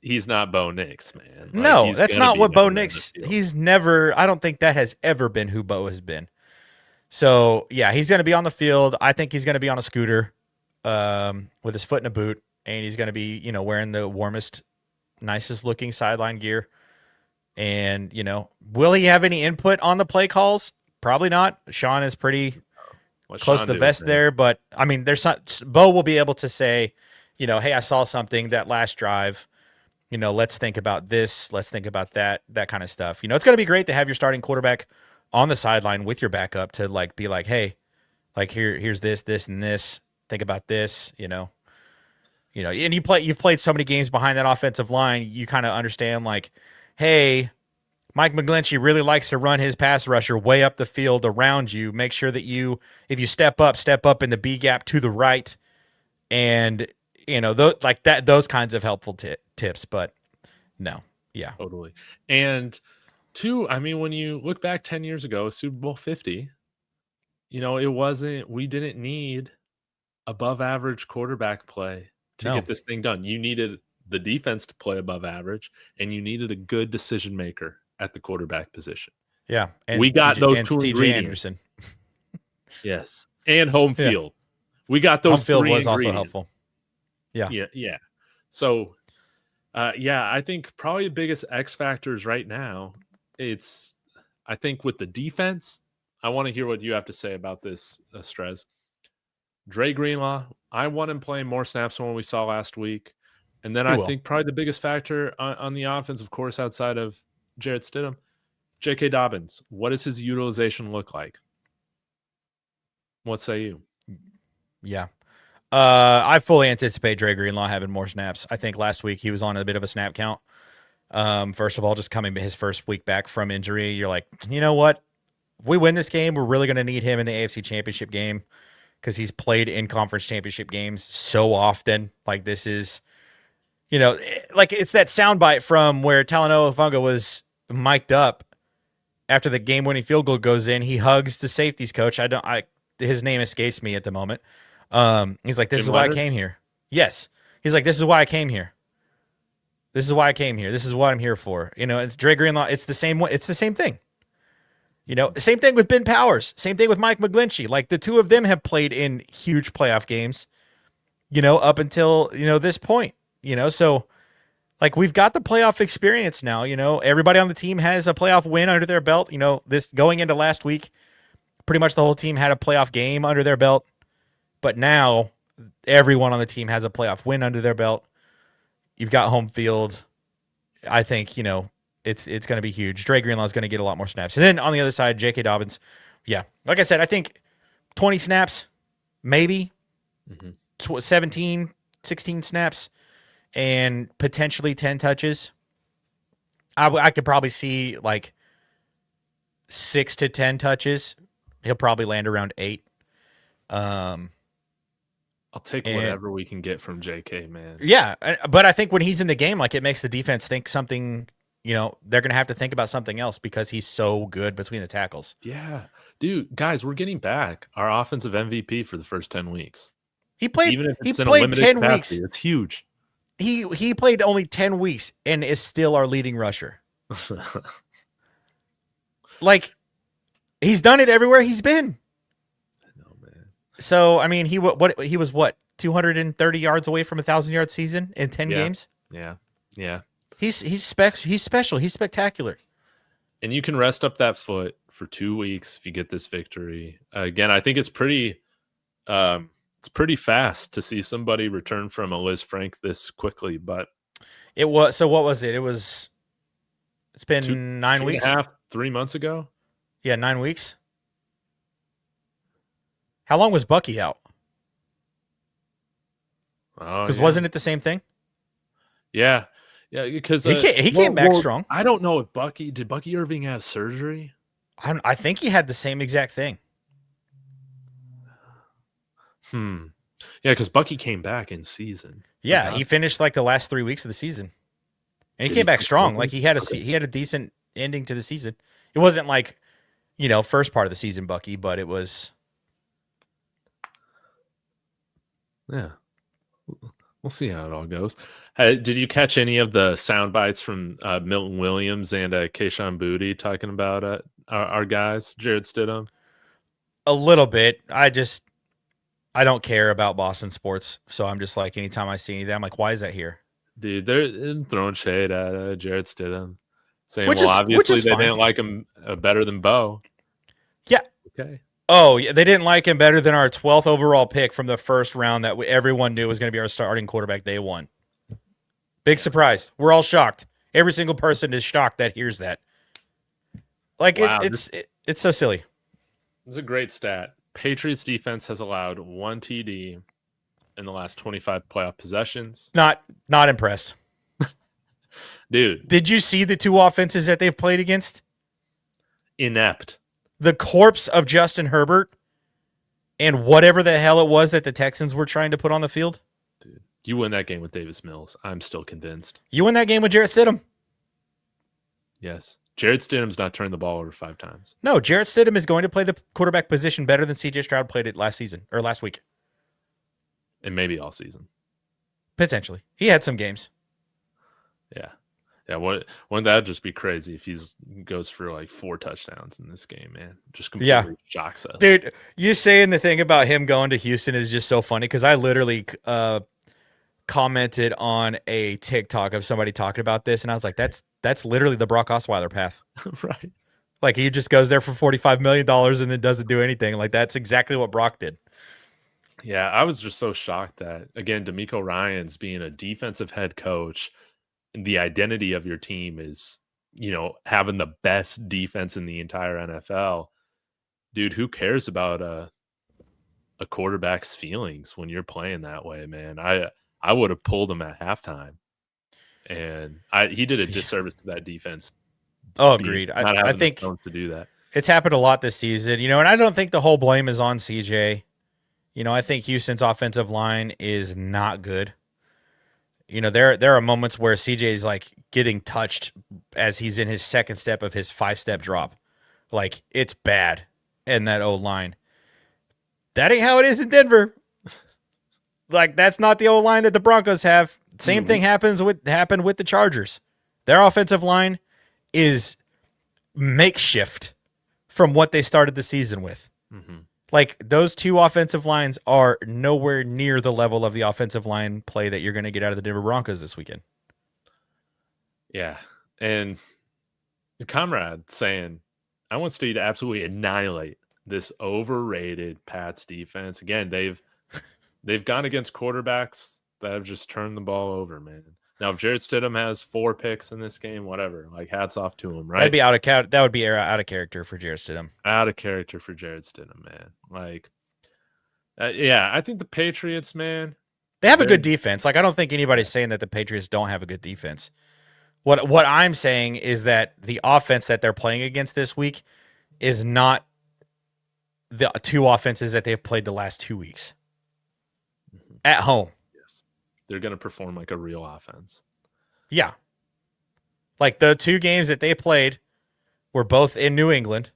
he's not Bo Nix, man. Like, no, that's not what Bo Nix. He's never. I don't think that has ever been who Bo has been. So yeah, he's gonna be on the field. I think he's gonna be on a scooter, with his foot in a boot, and he's gonna be, wearing the warmest, nicest looking sideline gear. And will he have any input on the play calls? Probably not. Sean is pretty close to the vest there, but I mean, Bo will be able to say, hey, I saw something that last drive. Let's think about this. Let's think about that kind of stuff. It's going to be great to have your starting quarterback on the sideline with your backup to like be like, hey, like here's this, and this. Think about this, and you've played so many games behind that offensive line, you kind of understand like, hey, Mike McGlinchey really likes to run his pass rusher way up the field around you. Make sure that if you step up in the B gap to the right, and those kinds of helpful tips. But no, yeah, totally. And two, I mean, when you look back 10 years ago, Super Bowl 50, we didn't need above average quarterback play to get this thing done. You needed the defense to play above average, and you needed a good decision maker at the quarterback position. Yeah. And we got those two CJ Anderson. Yes. And home field. We got those home field three was also ingredients. helpful. Yeah. Yeah. So, I think probably the biggest X factors right now, I think with the defense, I want to hear what you have to say about this, Strez. Dre Greenlaw, I want him playing more snaps than what we saw last week. And then I think probably the biggest factor on the offense, of course, outside of Jarrett Stidham, J.K. Dobbins. What does his utilization look like? What say you? Yeah. I fully anticipate Dre Greenlaw having more snaps. I think last week he was on a bit of a snap count. First of all, just coming his first week back from injury, you're like, you know what? If we win this game, we're really going to need him in the AFC Championship game because he's played in conference championship games so often. Like this is, like it's that soundbite from where Talanoa Hufanga was mic'd up after the game-winning field goal goes in. He hugs the safeties coach. His name escapes me at the moment. He's like, this is why I came here. Yes. He's like, this is why I came here. This is why I came here. This is what I'm here for. It's Dre Greenlaw. It's the same way. It's the same thing. Same thing with Ben Powers. Same thing with Mike McGlinchey. Like the two of them have played in huge playoff games, up until, this point, so like we've got the playoff experience now, everybody on the team has a playoff win under their belt. This going into last week, pretty much the whole team had a playoff game under their belt, but now everyone on the team has a playoff win under their belt. You've got home field. I think, it's going to be huge. Dre Greenlaw is going to get a lot more snaps. And then on the other side, J.K. Dobbins. Yeah. Like I said, I think 20 snaps, maybe 17, 16 snaps, and potentially 10 touches. I could probably see like 6 to 10 touches. He'll probably land around 8. I'll take whatever we can get from JK, man. Yeah, but I think when he's in the game, like it makes the defense think something, they're going to have to think about something else because he's so good between the tackles. Yeah. Dude, guys, we're getting back our offensive MVP for the first 10 weeks. He played 10 weeks. It's huge. He played only 10 weeks and is still our leading rusher. Like he's done it everywhere he's been. So, I mean, he was 230 yards away from 1,000-yard season in 10 games? Yeah. He's special. He's spectacular. And you can rest up that foot for 2 weeks if you get this victory. Again, I think it's pretty fast to see somebody return from a Liz Frank this quickly, but it was. So what was it? It's been 9 weeks. 3 months ago. Yeah, 9 weeks. How long was Bucky out? Because wasn't it the same thing? Yeah, because he came back strong. I don't know if did Bucky Irving have surgery? I think he had the same exact thing. Yeah, because Bucky came back in season. Yeah, he finished like the last 3 weeks of the season, and he came back strong. Like he had a decent ending to the season. It wasn't like first part of the season Bucky, but it was. Yeah, we'll see how it all goes. Did you catch any of the sound bites from Milton Williams and Kayshon Boutte talking about our guys, Jarrett Stidham? A little bit. I don't care about Boston sports, so I'm just like, anytime I see anything, I'm like, why is that here? Dude, they're throwing shade at Jarrett Stidham, saying, obviously they didn't like him better than Bo. Yeah. Okay. Oh, yeah, they didn't like him better than our 12th overall pick from the first round that everyone knew was going to be our starting quarterback day one. Big surprise. We're all shocked. Every single person is shocked that hears that. Like, wow, it's It's so silly. This is a great stat. Patriots defense has allowed 1 TD in the last 25 playoff possessions. Not impressed. Dude. Did you see the two offenses that they've played against? Inept. The corpse of Justin Herbert and whatever the hell it was that the Texans were trying to put on the field. Dude, you win that game with Davis Mills. I'm still convinced. You win that game with Jarrett Stidham. Yes. Jarrett Stidham's not turned the ball over 5 times. No, Jarrett Stidham is going to play the quarterback position better than CJ Stroud played it last week. And maybe all season. Potentially. He had some games. Yeah. Yeah, wouldn't that just be crazy if he goes for like 4 touchdowns in this game, man? Just completely shocks us. Dude, you saying the thing about him going to Houston is just so funny because I literally commented on a TikTok of somebody talking about this, and I was like, that's literally the Brock Osweiler path. Right. Like, he just goes there for $45 million and then doesn't do anything. Like, that's exactly what Brock did. Yeah, I was just so shocked that, again, DeMeco Ryans being a defensive head coach, the identity of your team is, having the best defense in the entire NFL. Dude, who cares about a quarterback's feelings when you're playing that way, man? I would have pulled him at halftime. And he did a disservice to that defense. Oh, agreed. I think to do that. It's happened a lot this season, and I don't think the whole blame is on CJ. I think Houston's offensive line is not good. There are moments where CJ is like getting touched as he's in his second step of his 5-step drop. Like, it's bad in that O-line. That ain't how it is in Denver. Like, that's not the O-line that the Broncos have. Same thing happened with the Chargers. Their offensive line is makeshift from what they started the season with. Mm-hmm. Like, those two offensive lines are nowhere near the level of the offensive line play that you're going to get out of the Denver Broncos this weekend. Yeah. And the comrade saying, I want Steve to absolutely annihilate this overrated Pats defense. Again, they've gone against quarterbacks that have just turned the ball over, man. Now, if Jarrett Stidham has 4 picks in this game, whatever, like, hats off to him, right? That would be out of character for Jarrett Stidham. Out of character for Jarrett Stidham, man. Like, yeah, I think the Patriots, man, they have a good defense. Like, I don't think anybody's saying that the Patriots don't have a good defense. What I'm saying is that the offense that they're playing against this week is not the two offenses that they've played the last 2 weeks at home. They're going to perform like a real offense. Yeah. Like, the 2 games that they played were both in New England.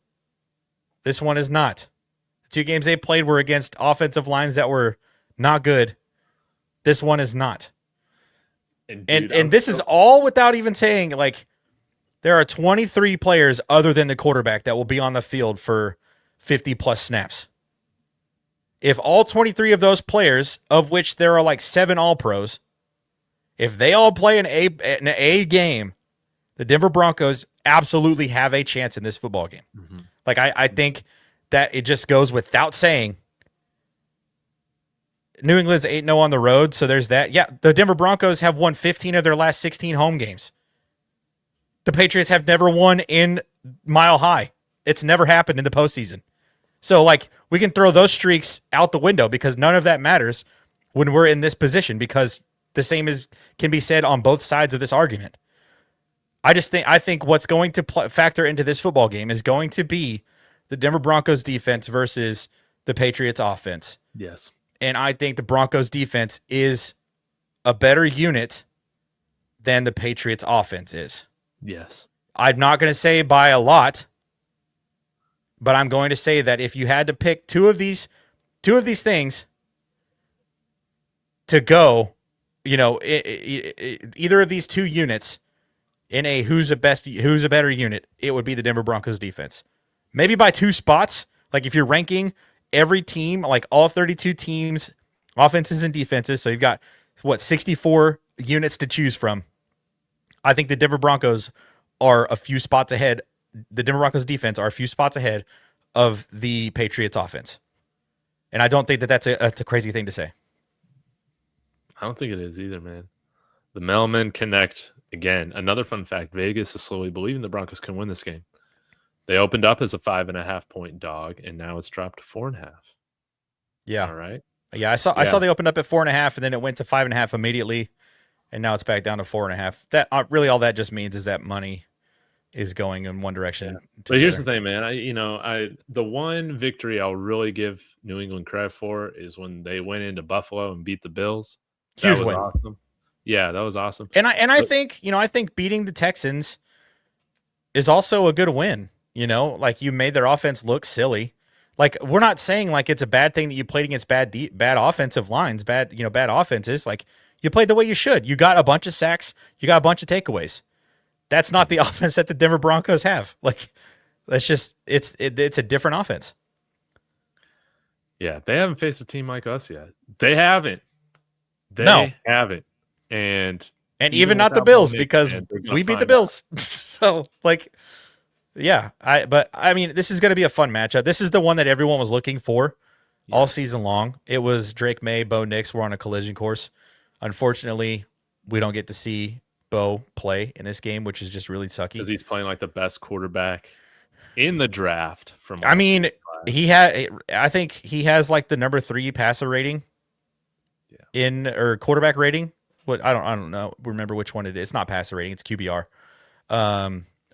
This one is not. The 2 games they played were against offensive lines that were not good. This one is not. And this is all without even saying, like, there are 23 players other than the quarterback that will be on the field for 50-plus snaps. If all 23 of those players, of which there are like 7 All-Pros, if they all play an A game, the Denver Broncos absolutely have a chance in this football game. Mm-hmm. Like, I think that it just goes without saying. New England's 8-0 on the road, so there's that. Yeah, the Denver Broncos have won 15 of their last 16 home games. The Patriots have never won in Mile High. It's never happened in the postseason. So, like, we can throw those streaks out the window because none of that matters when we're in this position, because the same can be said on both sides of this argument. I think what's going to factor into this football game is going to be the Denver Broncos defense versus the Patriots offense. Yes. And I think the Broncos defense is a better unit than the Patriots offense is. Yes. I'm not going to say by a lot, but I'm going to say that if you had to pick two of these things to go, either of these 2 units in a who's a better unit, it would be the Denver Broncos defense. Maybe by 2 spots. Like, if you're ranking every team, like all 32 teams, offenses and defenses, so you've got 64 units to choose from. I think the Denver Broncos are a few spots ahead. The Denver Broncos defense are a few spots ahead of the Patriots offense. And I don't think that's a crazy thing to say. I don't think it is either, man. The mailmen connect. Again, another fun fact, Vegas is slowly believing the Broncos can win this game. They opened up as a 5.5-point dog, and now it's dropped to 4.5. Yeah. All right. Yeah, I saw they opened up at 4.5, and then it went to 5.5 immediately, and now it's back down to 4.5. That really all that just means is that money is going in one direction. Yeah. But here's the thing, man. The one victory I'll really give New England credit for is when they went into Buffalo and beat the Bills. Huge That was win. awesome. Yeah, that was awesome. And I think beating the Texans is also a good win. Like you made their offense look silly. Like we're not saying like it's a bad thing that you played against bad offensive lines, bad offenses. Like you played the way you should. You got a bunch of sacks. You got a bunch of takeaways. That's not the offense that the Denver Broncos have. Like that's just it's a different offense. Yeah, they haven't faced a team like us yet. They haven't. Haven't. And even not the Bills because we beat the Bills. So like, yeah, but I mean, this is going to be a fun matchup. This is the one that everyone was looking for all season long. It was Drake May, Bo Nix were on a collision course. Unfortunately, we don't get to see Bo play in this game, which is just really sucky. Because he's playing like the best quarterback in the draft. I think he has like the number 3 passer rating or quarterback rating. What I don't know. Remember which one it is. It's not passer rating. It's QBR.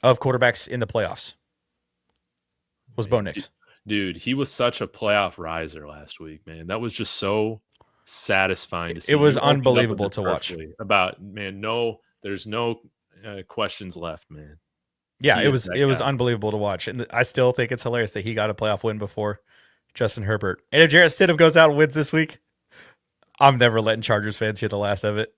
Of quarterbacks in the playoffs was Bo Nix. Dude, he was such a playoff riser last week, man. That was just so satisfying to see. It was unbelievable to watch. There's no questions left, man. Yeah, it was unbelievable to watch. And I still think it's hilarious that he got a playoff win before Justin Herbert. And if Jarrett Stidham goes out and wins this week, I'm never letting Chargers fans hear the last of it.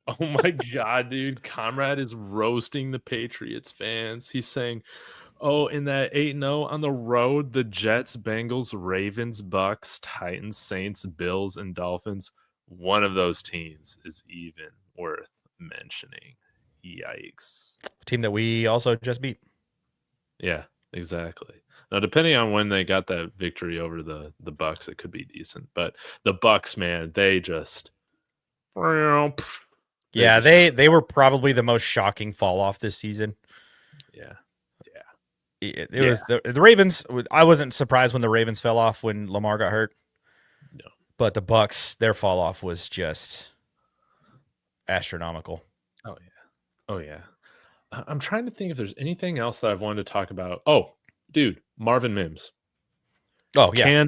Oh my God, dude. Conrad is roasting the Patriots fans. He's saying, in that 8-0 on the road, the Jets, Bengals, Ravens, Bucks, Titans, Saints, Bills, and Dolphins, one of those teams is even worth mentioning. Yikes. A team that we also just beat. Yeah, exactly. Now, depending on when they got that victory over the Bucks, it could be decent. But the Bucks, man, they just... Yeah, they were probably the most shocking fall off this season. Yeah. It was the Ravens. I wasn't surprised when the Ravens fell off when Lamar got hurt. No. But the Bucks, their fall off was just astronomical. Oh yeah. I'm trying to think if there's anything else that I've wanted to talk about. Oh, dude, Marvin Mims. Oh yeah.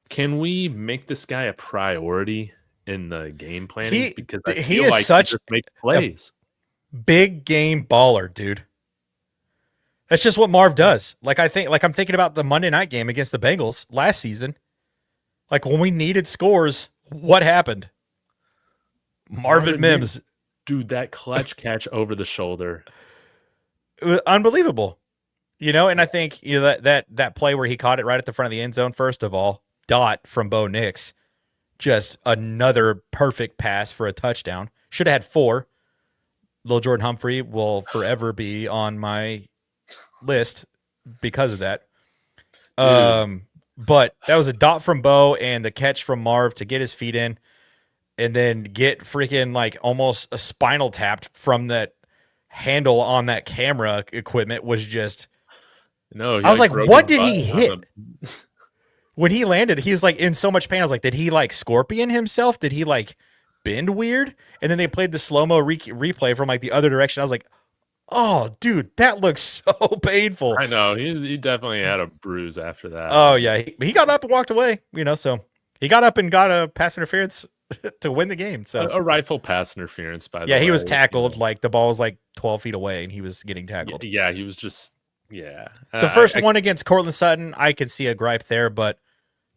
Can we make this guy a priority in the game planning? Because he is such plays. Big game baller, dude. That's just what Marv does. I'm thinking about the Monday night game against the Bengals last season. Like when we needed scores, what happened? Marvin Mims. Dude, that clutch catch over the shoulder. It was unbelievable. And I think that play where he caught it right at the front of the end zone, first of all, dot from Bo Nix. Just another perfect pass for a touchdown. Should have had 4. Little Jordan Humphrey will forever be on my list because of that. But that was a dot from Bo and the catch from Marv to get his feet in and then get freaking like almost a spinal tapped from that handle on that camera equipment was just... No, I was like, what did he hit? When he landed, he was like in so much pain. I was like, did he like scorpion himself? Did he like bend weird? And then they played the slow-mo replay from like the other direction. I was like, oh, dude, that looks so painful. I know. He definitely had a bruise after that. Oh, yeah. He got up and walked away, so he got up and got a pass interference to win the game. So a rightful pass interference, by the way. Yeah, he was tackled. Like the ball was like 12 feet away and he was getting tackled. Yeah, he was just... Yeah. The first one against Cortland Sutton, I could see a gripe there, but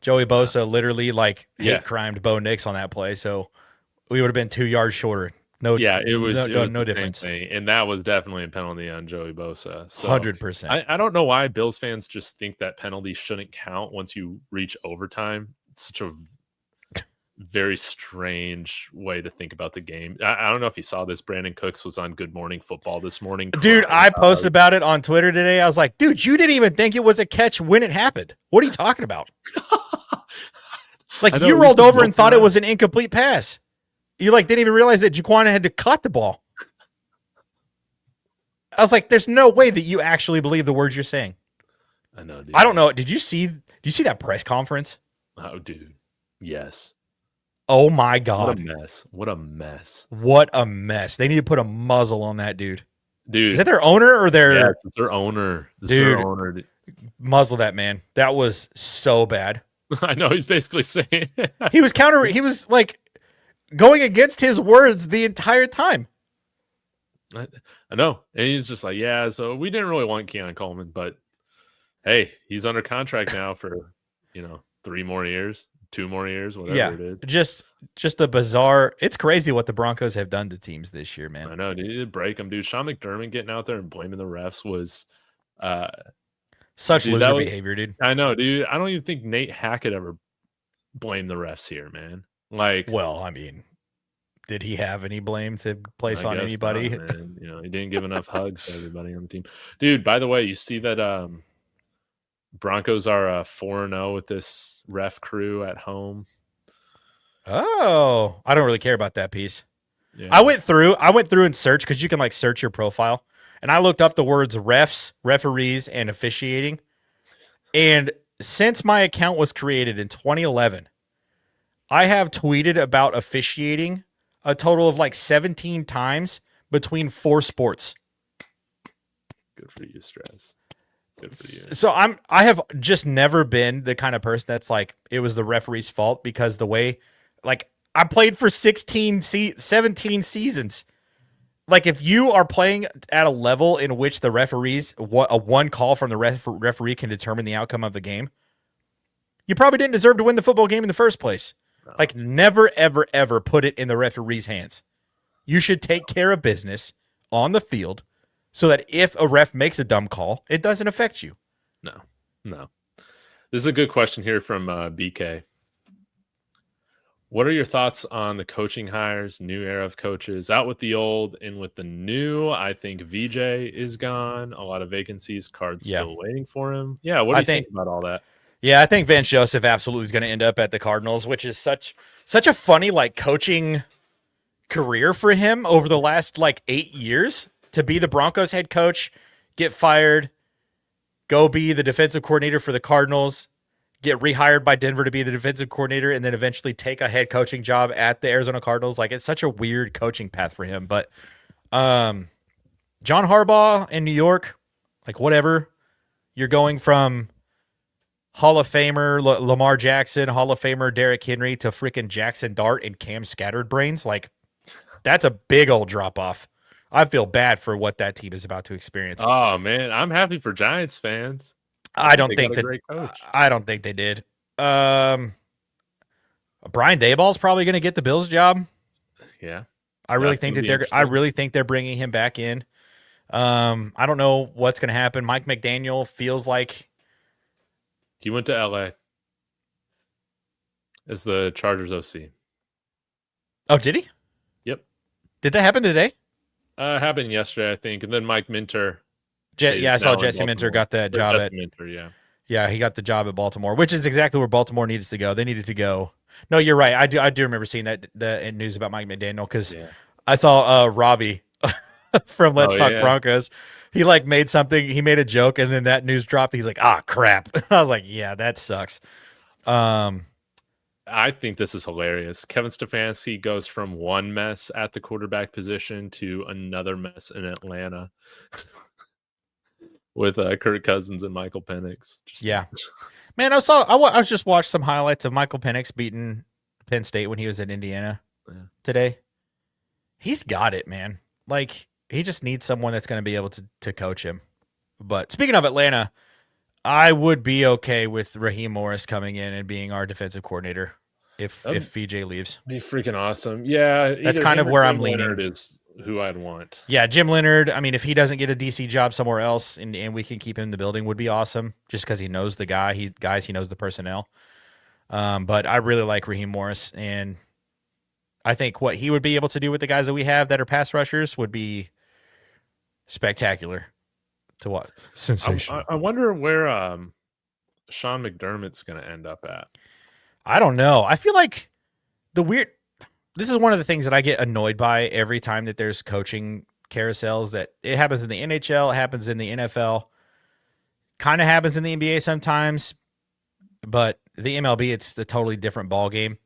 Joey Bosa literally hate crimed Bo Nix on that play, so we would have been 2 yards shorter. No difference. And that was definitely a penalty on Joey Bosa. So 100%. I don't know why Bills fans just think that penalties shouldn't count once you reach overtime. It's such a very strange way to think about the game. I don't know if you saw this. Brandon Cooks was on Good Morning Football this morning. Dude, I posted about it on Twitter today. I was like, dude, you didn't even think it was a catch when it happened. What are you talking about? Like you rolled over and thought it was an incomplete pass. You like didn't even realize that Jaquan had caught the ball. I was like, there's no way that you actually believe the words you're saying. I know, dude. I don't know. Did you see that press conference? Oh, dude. Yes. Oh my What a God. mess. What a mess. What a mess. They need to put a muzzle on that dude. Dude. Is that their owner or their Yeah, it's their owner. It's dude? their owner. Muzzle that man. That was so bad. I know he's basically saying He was like going against his words the entire time. I know. And he's just like, yeah, so we didn't really want Keon Coleman, but hey, he's under contract now for, 3 more years, 2 more years, whatever it is. Just a bizarre. It's crazy what the Broncos have done to teams this year, man. I know, dude. Break them, dude. Sean McDermott getting out there and blaming the refs was such loser behavior, dude. I know, dude. I don't even think Nate Hackett ever blamed the refs here, man. Like, well, I mean, did he have any blame to place on anybody? Not, he didn't give enough hugs to everybody on the team. Dude, by the way, you see that Broncos are 4-0 with this ref crew at home. Oh, I don't really care about that piece. Yeah. I went through and searched because you can like search your profile, and I looked up the words refs, referees, and officiating. And since my account was created in 2011, I have tweeted about officiating a total of like 17 times between 4 sports. Good for you, Stress. Good for you. So I have just never been the kind of person that's like, it was the referee's fault, because the way, like, I played for 17 seasons. Like, if you are playing at a level in which the referees, a one call from the referee can determine the outcome of the game, you probably didn't deserve to win the football game in the first place. No. Like, never, ever, ever put it in the referee's hands. You should take care of business on the field so that if a ref makes a dumb call, it doesn't affect you. No. This is a good question here from BK. What are your thoughts on the coaching hires, new era of coaches, out with the old, in with the new? I think VJ is gone. A lot of vacancies, Card's still waiting for him. Yeah, what do you think about all that? Yeah, I think Vance Joseph absolutely is going to end up at the Cardinals, which is such a funny like coaching career for him over the last like 8 years, to be the Broncos head coach, get fired, go be the defensive coordinator for the Cardinals, get rehired by Denver to be the defensive coordinator, and then eventually take a head coaching job at the Arizona Cardinals. Like, it's such a weird coaching path for him. But John Harbaugh in New York, like, whatever. You're going from Hall of Famer Lamar Jackson, Hall of Famer Derrick Henry, to freaking Jackson Dart and Cam Scattered-Brains. Like, that's a big old drop-off. I feel bad for what that team is about to experience. Oh, man. I'm happy for Giants fans. I don't think they did. Brian Daboll's probably going to get the Bills job. Yeah. I really think they're bringing him back in. I don't know what's going to happen. Mike McDaniel feels like he went to LA as the Chargers OC. Oh, did he? Yep. Did that happen today? Happened yesterday, I think. And then Mike Minter. I saw Jesse Minter got that job at Minter, yeah. Yeah, he got the job at Baltimore, which is exactly where Baltimore needed to go. They needed to go. No, you're right. I do remember seeing the news about Mike McDaniel, because I saw Robbie from Let's Talk Broncos. He like made a joke, and then that news dropped. He's like, crap. I was like, yeah, that sucks. I think this is hilarious. Kevin Stefanski goes from one mess at the quarterback position to another mess in Atlanta with Kirk Cousins and Michael Penix. Man, I just watched some highlights of Michael Penix beating Penn State when he was in Indiana today. He's got it, man. Like, he just needs someone that's going to be able to coach him. But speaking of Atlanta, I would be okay with Raheem Morris coming in and being our defensive coordinator if VJ leaves. Be freaking awesome. Yeah. That's kind of where I'm leaning. Leonard is who I'd want. Yeah, Jim Leonard. I mean, if he doesn't get a DC job somewhere else and we can keep him in the building, would be awesome, just because he knows the guy. He knows the personnel. But I really like Raheem Morris, and I think what he would be able to do with the guys that we have that are pass rushers would be spectacular to watch. Sensational. I wonder where Sean McDermott's going to end up at. I don't know. I feel like this is one of the things that I get annoyed by every time that there's coaching carousels, that it happens in the NHL, it happens in the NFL. kind of happens in the NBA sometimes, but the MLB, it's a totally different ball game.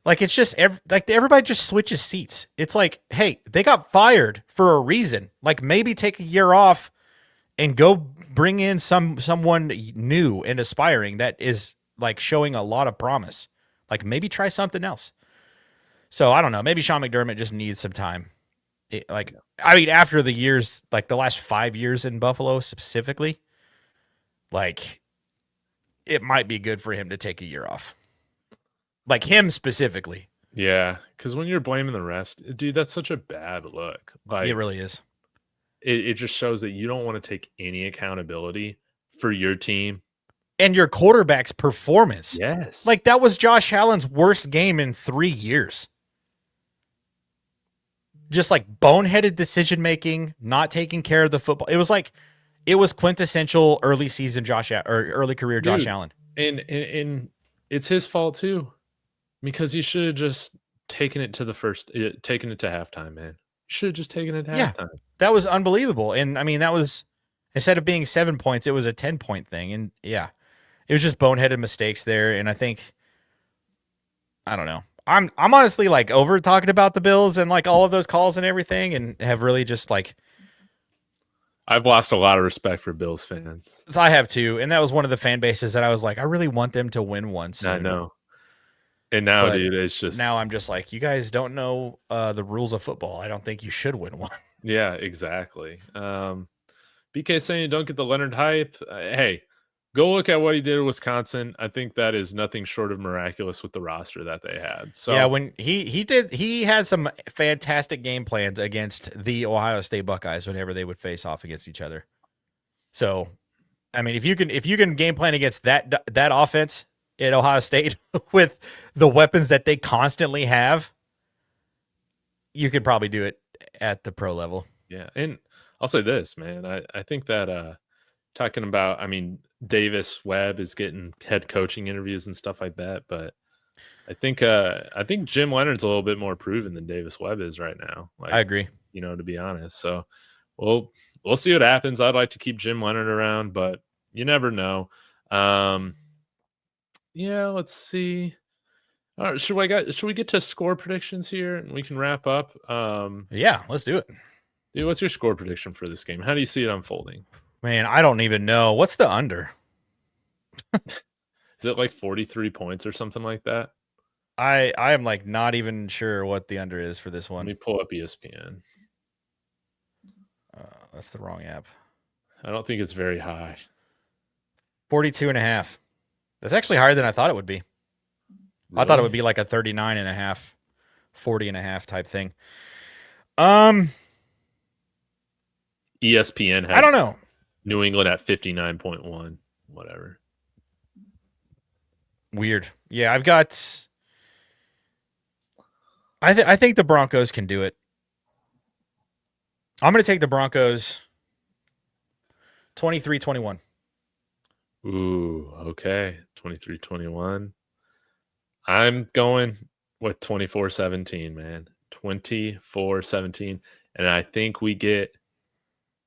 Like, it's just everybody just switches seats. It's like, hey, they got fired for a reason. Like, maybe take a year off and go bring in someone new and aspiring that is like showing a lot of promise. Like, maybe try something else. So I don't know. Maybe Sean McDermott just needs some time. After the years, like the last 5 years in Buffalo specifically, like, it might be good for him to take a year off. Like, him specifically. Yeah, because when you're blaming the rest, dude, that's such a bad look. Like, It really is. It just shows that you don't want to take any accountability for your team and your quarterback's performance. Yes. Like, that was Josh Allen's worst game in 3 years. Just like boneheaded decision making, not taking care of the football. It was quintessential early season early career Josh Allen. And it's his fault too, because he should have just taken it to halftime, man. Should have just taken it to halftime. That was unbelievable. And I mean, that was, instead of being 7 points, it was a 10-point thing. And yeah, it was just boneheaded mistakes there. And I don't know. I'm honestly like over talking about the Bills and like all of those calls and everything, and have really just like, I've lost a lot of respect for Bills fans. I have too. And that was one of the fan bases that I was like, I really want them to win one soon. I know. And now, dude, it's just, now I'm just like, you guys don't know the rules of football. I don't think you should win one. Yeah, exactly. BK saying you don't get the Leonard hype. Hey, go look at what he did in Wisconsin. I think that is nothing short of miraculous with the roster that they had. So yeah, when he had some fantastic game plans against the Ohio State Buckeyes whenever they would face off against each other. So, I mean, if you can game plan against that offense at Ohio State with the weapons that they constantly have, you could probably do it at the pro level. Yeah, and I'll say this, man. I think that talking about, I mean, Davis Webb is getting head coaching interviews and stuff like that, but I think Jim Leonard's a little bit more proven than Davis Webb is right now. Like, I agree. To be honest. So we'll see what happens. I'd like to keep Jim Leonard around, but you never know. Yeah, let's see. All right, should we get to score predictions here and we can wrap up? Yeah, let's do it. Dude, what's your score prediction for this game? How do you see it unfolding? Man, I don't even know. What's the under? Is it like 43 points or something like that? I am like not even sure what the under is for this one. Let me pull up ESPN. That's the wrong app. I don't think it's very high. 42.5. That's actually higher than I thought it would be. Really? I thought it would be like a 39.5, 40.5 type thing. ESPN has, I don't know, New England at 59.1, whatever. Weird. Yeah, I've got. I think the Broncos can do it. I'm going to take the Broncos 23-21. Ooh, okay. 23-21. I'm going with 24-17, man. 24-17. And I think we get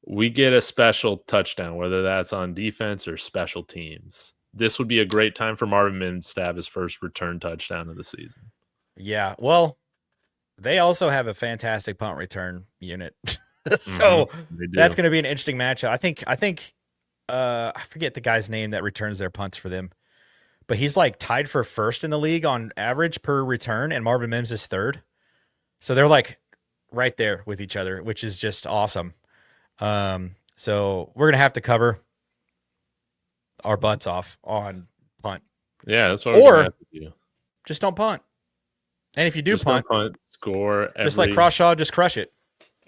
a special touchdown, whether that's on defense or special teams. This would be a great time for Marvin Mims to have his first return touchdown of the season. Yeah, well, they also have a fantastic punt return unit. So that's going to be an interesting matchup. I think I forget the guy's name that returns their punts for them, but he's like tied for first in the league on average per return, and Marvin Mims is third. So they're like right there with each other, which is just awesome. So we're going to have to cover our butts off on punt. Yeah, that's what we're going to have to do. Just don't punt. And if you do just punt, score just like Crawshaw, just crush it.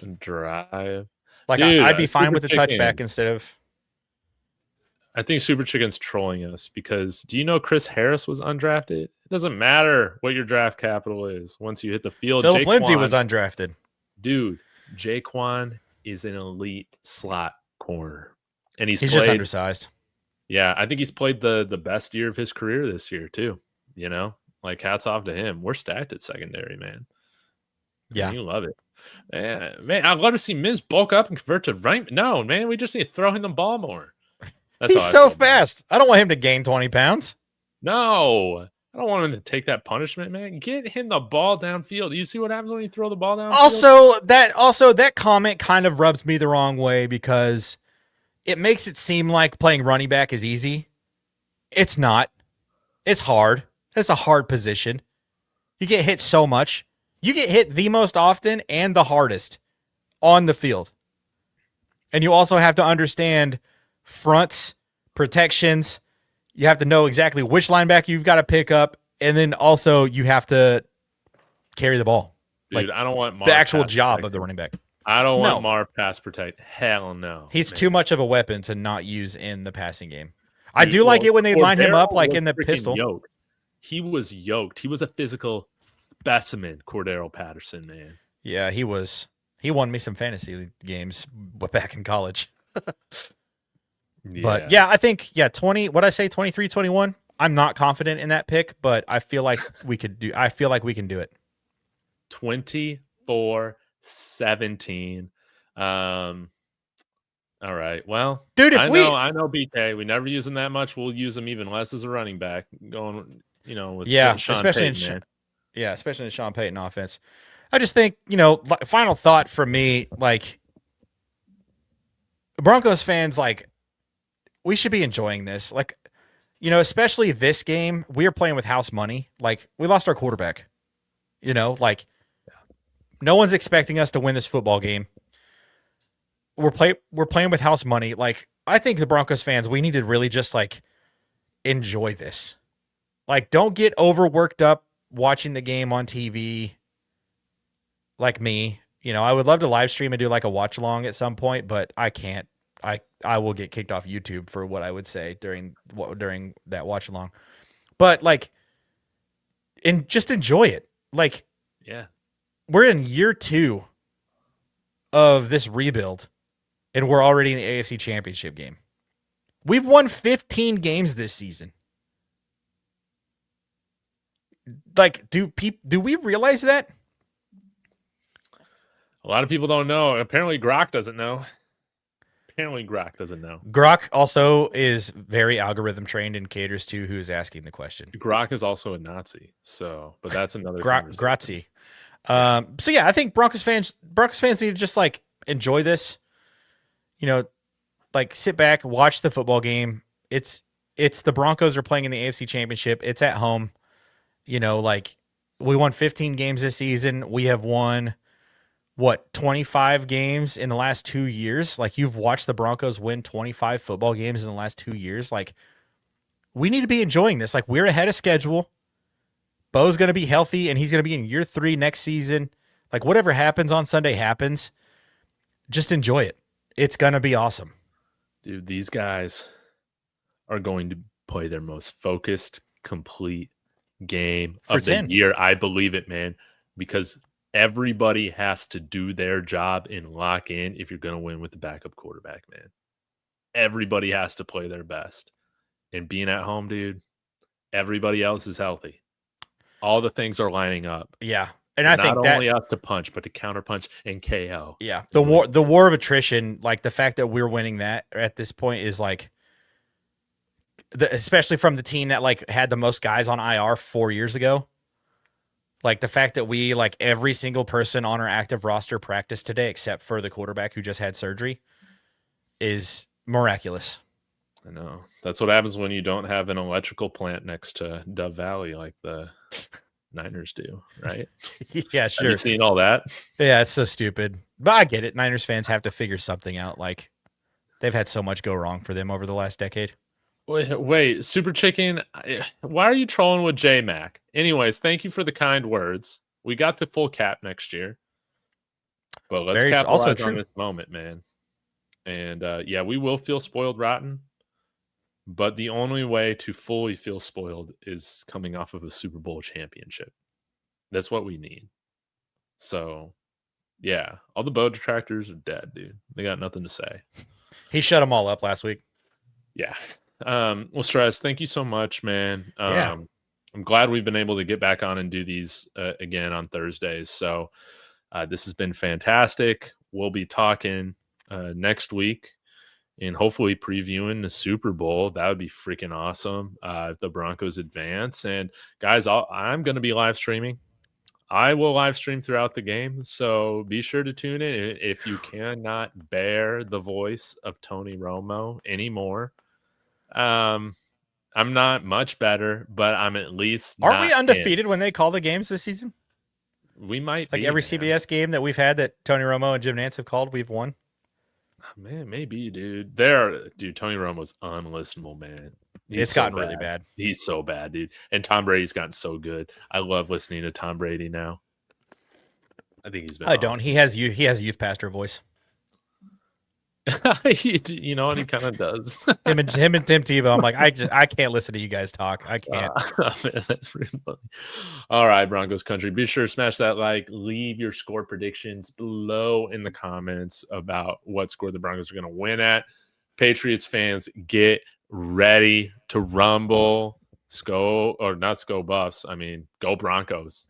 And drive. Like, dude, I'd be fine with the touchback instead of. I think Super Chicken's trolling us because do you know Chris Harris was undrafted? It doesn't matter what your draft capital is. Once you hit the field, Philip Lindsay was undrafted. Dude, Jaquan is an elite slot corner. And he's just undersized. Yeah, I think he's played the best year of his career this year, too. Like, hats off to him. We're stacked at secondary, man. Yeah. You love it. Man, I'd love to see Mims bulk up and convert to right. No, man, we just need to throw him the ball more. That's He's how I so feel about it. fast. I don't want him to gain 20 pounds. No, I don't want him to take that punishment, man. Get him the ball downfield. You see what happens when you throw the ball downfield? Also that comment kind of rubs me the wrong way because it makes it seem like playing running back is easy. It's not. It's hard. It's a hard position. You get hit so much. You get hit the most often and the hardest on the field. And you also have to understand fronts, protections. You have to know exactly which linebacker you've got to pick up. And then also you have to carry the ball. Dude, I don't want Marv the actual pass job protect. of the running back. I don't want Marv pass protect. Hell no. He's man. too much of a weapon to not use in the passing game. I do like it when they line him up like in the pistol. Yoked. He was yoked. He was a physical specimen, Cordero Patterson, man. Yeah, he was. He won me some fantasy games back in college. But yeah, I think 20, what I say 23-21. I'm not confident in that pick, but I feel like we can do it. 24-17. All right. Well, dude, I know BK. We never use him that much. We'll use him even less as a running back. Going, with Sean especially Payton, especially in the Sean Payton offense. I just think, final thought from me, like Broncos fans, like we should be enjoying this. Like, especially this game, we are playing with house money. Like we lost our quarterback. No one's expecting us to win this football game. We're playing with house money. Like, I think the Broncos fans, we need to really just like enjoy this. Like, don't get overworked up watching the game on TV like me. I would love to live stream and do like a watch along at some point, but I can't. I will get kicked off YouTube for what I would say during that watch along. But like, and just enjoy it. Like, yeah, we're in year 2 of this rebuild, and we're already in the AFC Championship game. We've won 15 games this season. Like, do we realize that? A lot of people don't know. Apparently, Grok doesn't know. Grok also is very algorithm trained and caters to who is asking the question. Grok is also a Nazi, but that's another Grazie. So yeah, I think Broncos fans need to just like enjoy this. Like sit back, watch the football game. It's the Broncos are playing in the AFC Championship. It's at home. Like we won 15 games this season. We have won 25 games in the last 2 years. Like you've watched the Broncos win 25 football games in the last 2 years. Like we need to be enjoying this. Like we're ahead of schedule. Bo's going to be healthy and he's going to be in year 3 next season. Like whatever happens on Sunday happens. Just enjoy it. It's going to be awesome. Dude, these guys are going to play their most focused, complete game of the year. I believe it, man, because everybody has to do their job and lock in if you're going to win with the backup quarterback, man. Everybody has to play their best. And being at home, dude, everybody else is healthy. All the things are lining up. Yeah. And I think not only us to punch, but to counterpunch and KO. Yeah. The war of attrition, like the fact that we're winning that at this point is like, especially from the team that like had the most guys on IR 4 years ago. Like the fact that we like every single person on our active roster practiced today, except for the quarterback who just had surgery, is miraculous. I know. That's what happens when you don't have an electrical plant next to Dove Valley like the Niners do, right? Yeah, sure. Have you seen all that? Yeah, it's so stupid. But I get it. Niners fans have to figure something out. Like they've had so much go wrong for them over the last decade. Wait, Super Chicken, why are you trolling with J-Mac? Anyways, thank you for the kind words. We got the full cap next year. But let's capitalize on this moment, man. And yeah, we will feel spoiled rotten. But the only way to fully feel spoiled is coming off of a Super Bowl championship. That's what we need. So, yeah, all the Bo detractors are dead, dude. They got nothing to say. He shut them all up last week. Yeah. Well, Stress, thank you so much, man. Yeah. I'm glad we've been able to get back on and do these again on Thursdays. So this has been fantastic. We'll be talking next week and hopefully previewing the Super Bowl. That would be freaking awesome if the Broncos advance. And guys, I'm going to be live streaming. I will live stream throughout the game, so be sure to tune in. If you cannot bear the voice of Tony Romo anymore, I'm not much better, but I'm at least Aren't we not undefeated when they call the games this season? We might like be, every man. CBS game that we've had that Tony Romo and Jim Nantz have called, we've won. Man, maybe, dude. Tony Romo's unlistenable, man. It's gotten really bad. He's so bad, dude. And Tom Brady's gotten so good. I love listening to Tom Brady now. I think he's been. I don't. He has youth pastor voice. You know what, he kind of does. him and Tim Tebow. I'm like, I can't listen to you guys talk. I can't. Man, that's pretty funny. All right, Broncos country. Be sure to smash that like. Leave your score predictions below in the comments about what score the Broncos are going to win at. Patriots fans, get ready to rumble. Go Buffs. I mean, go Broncos.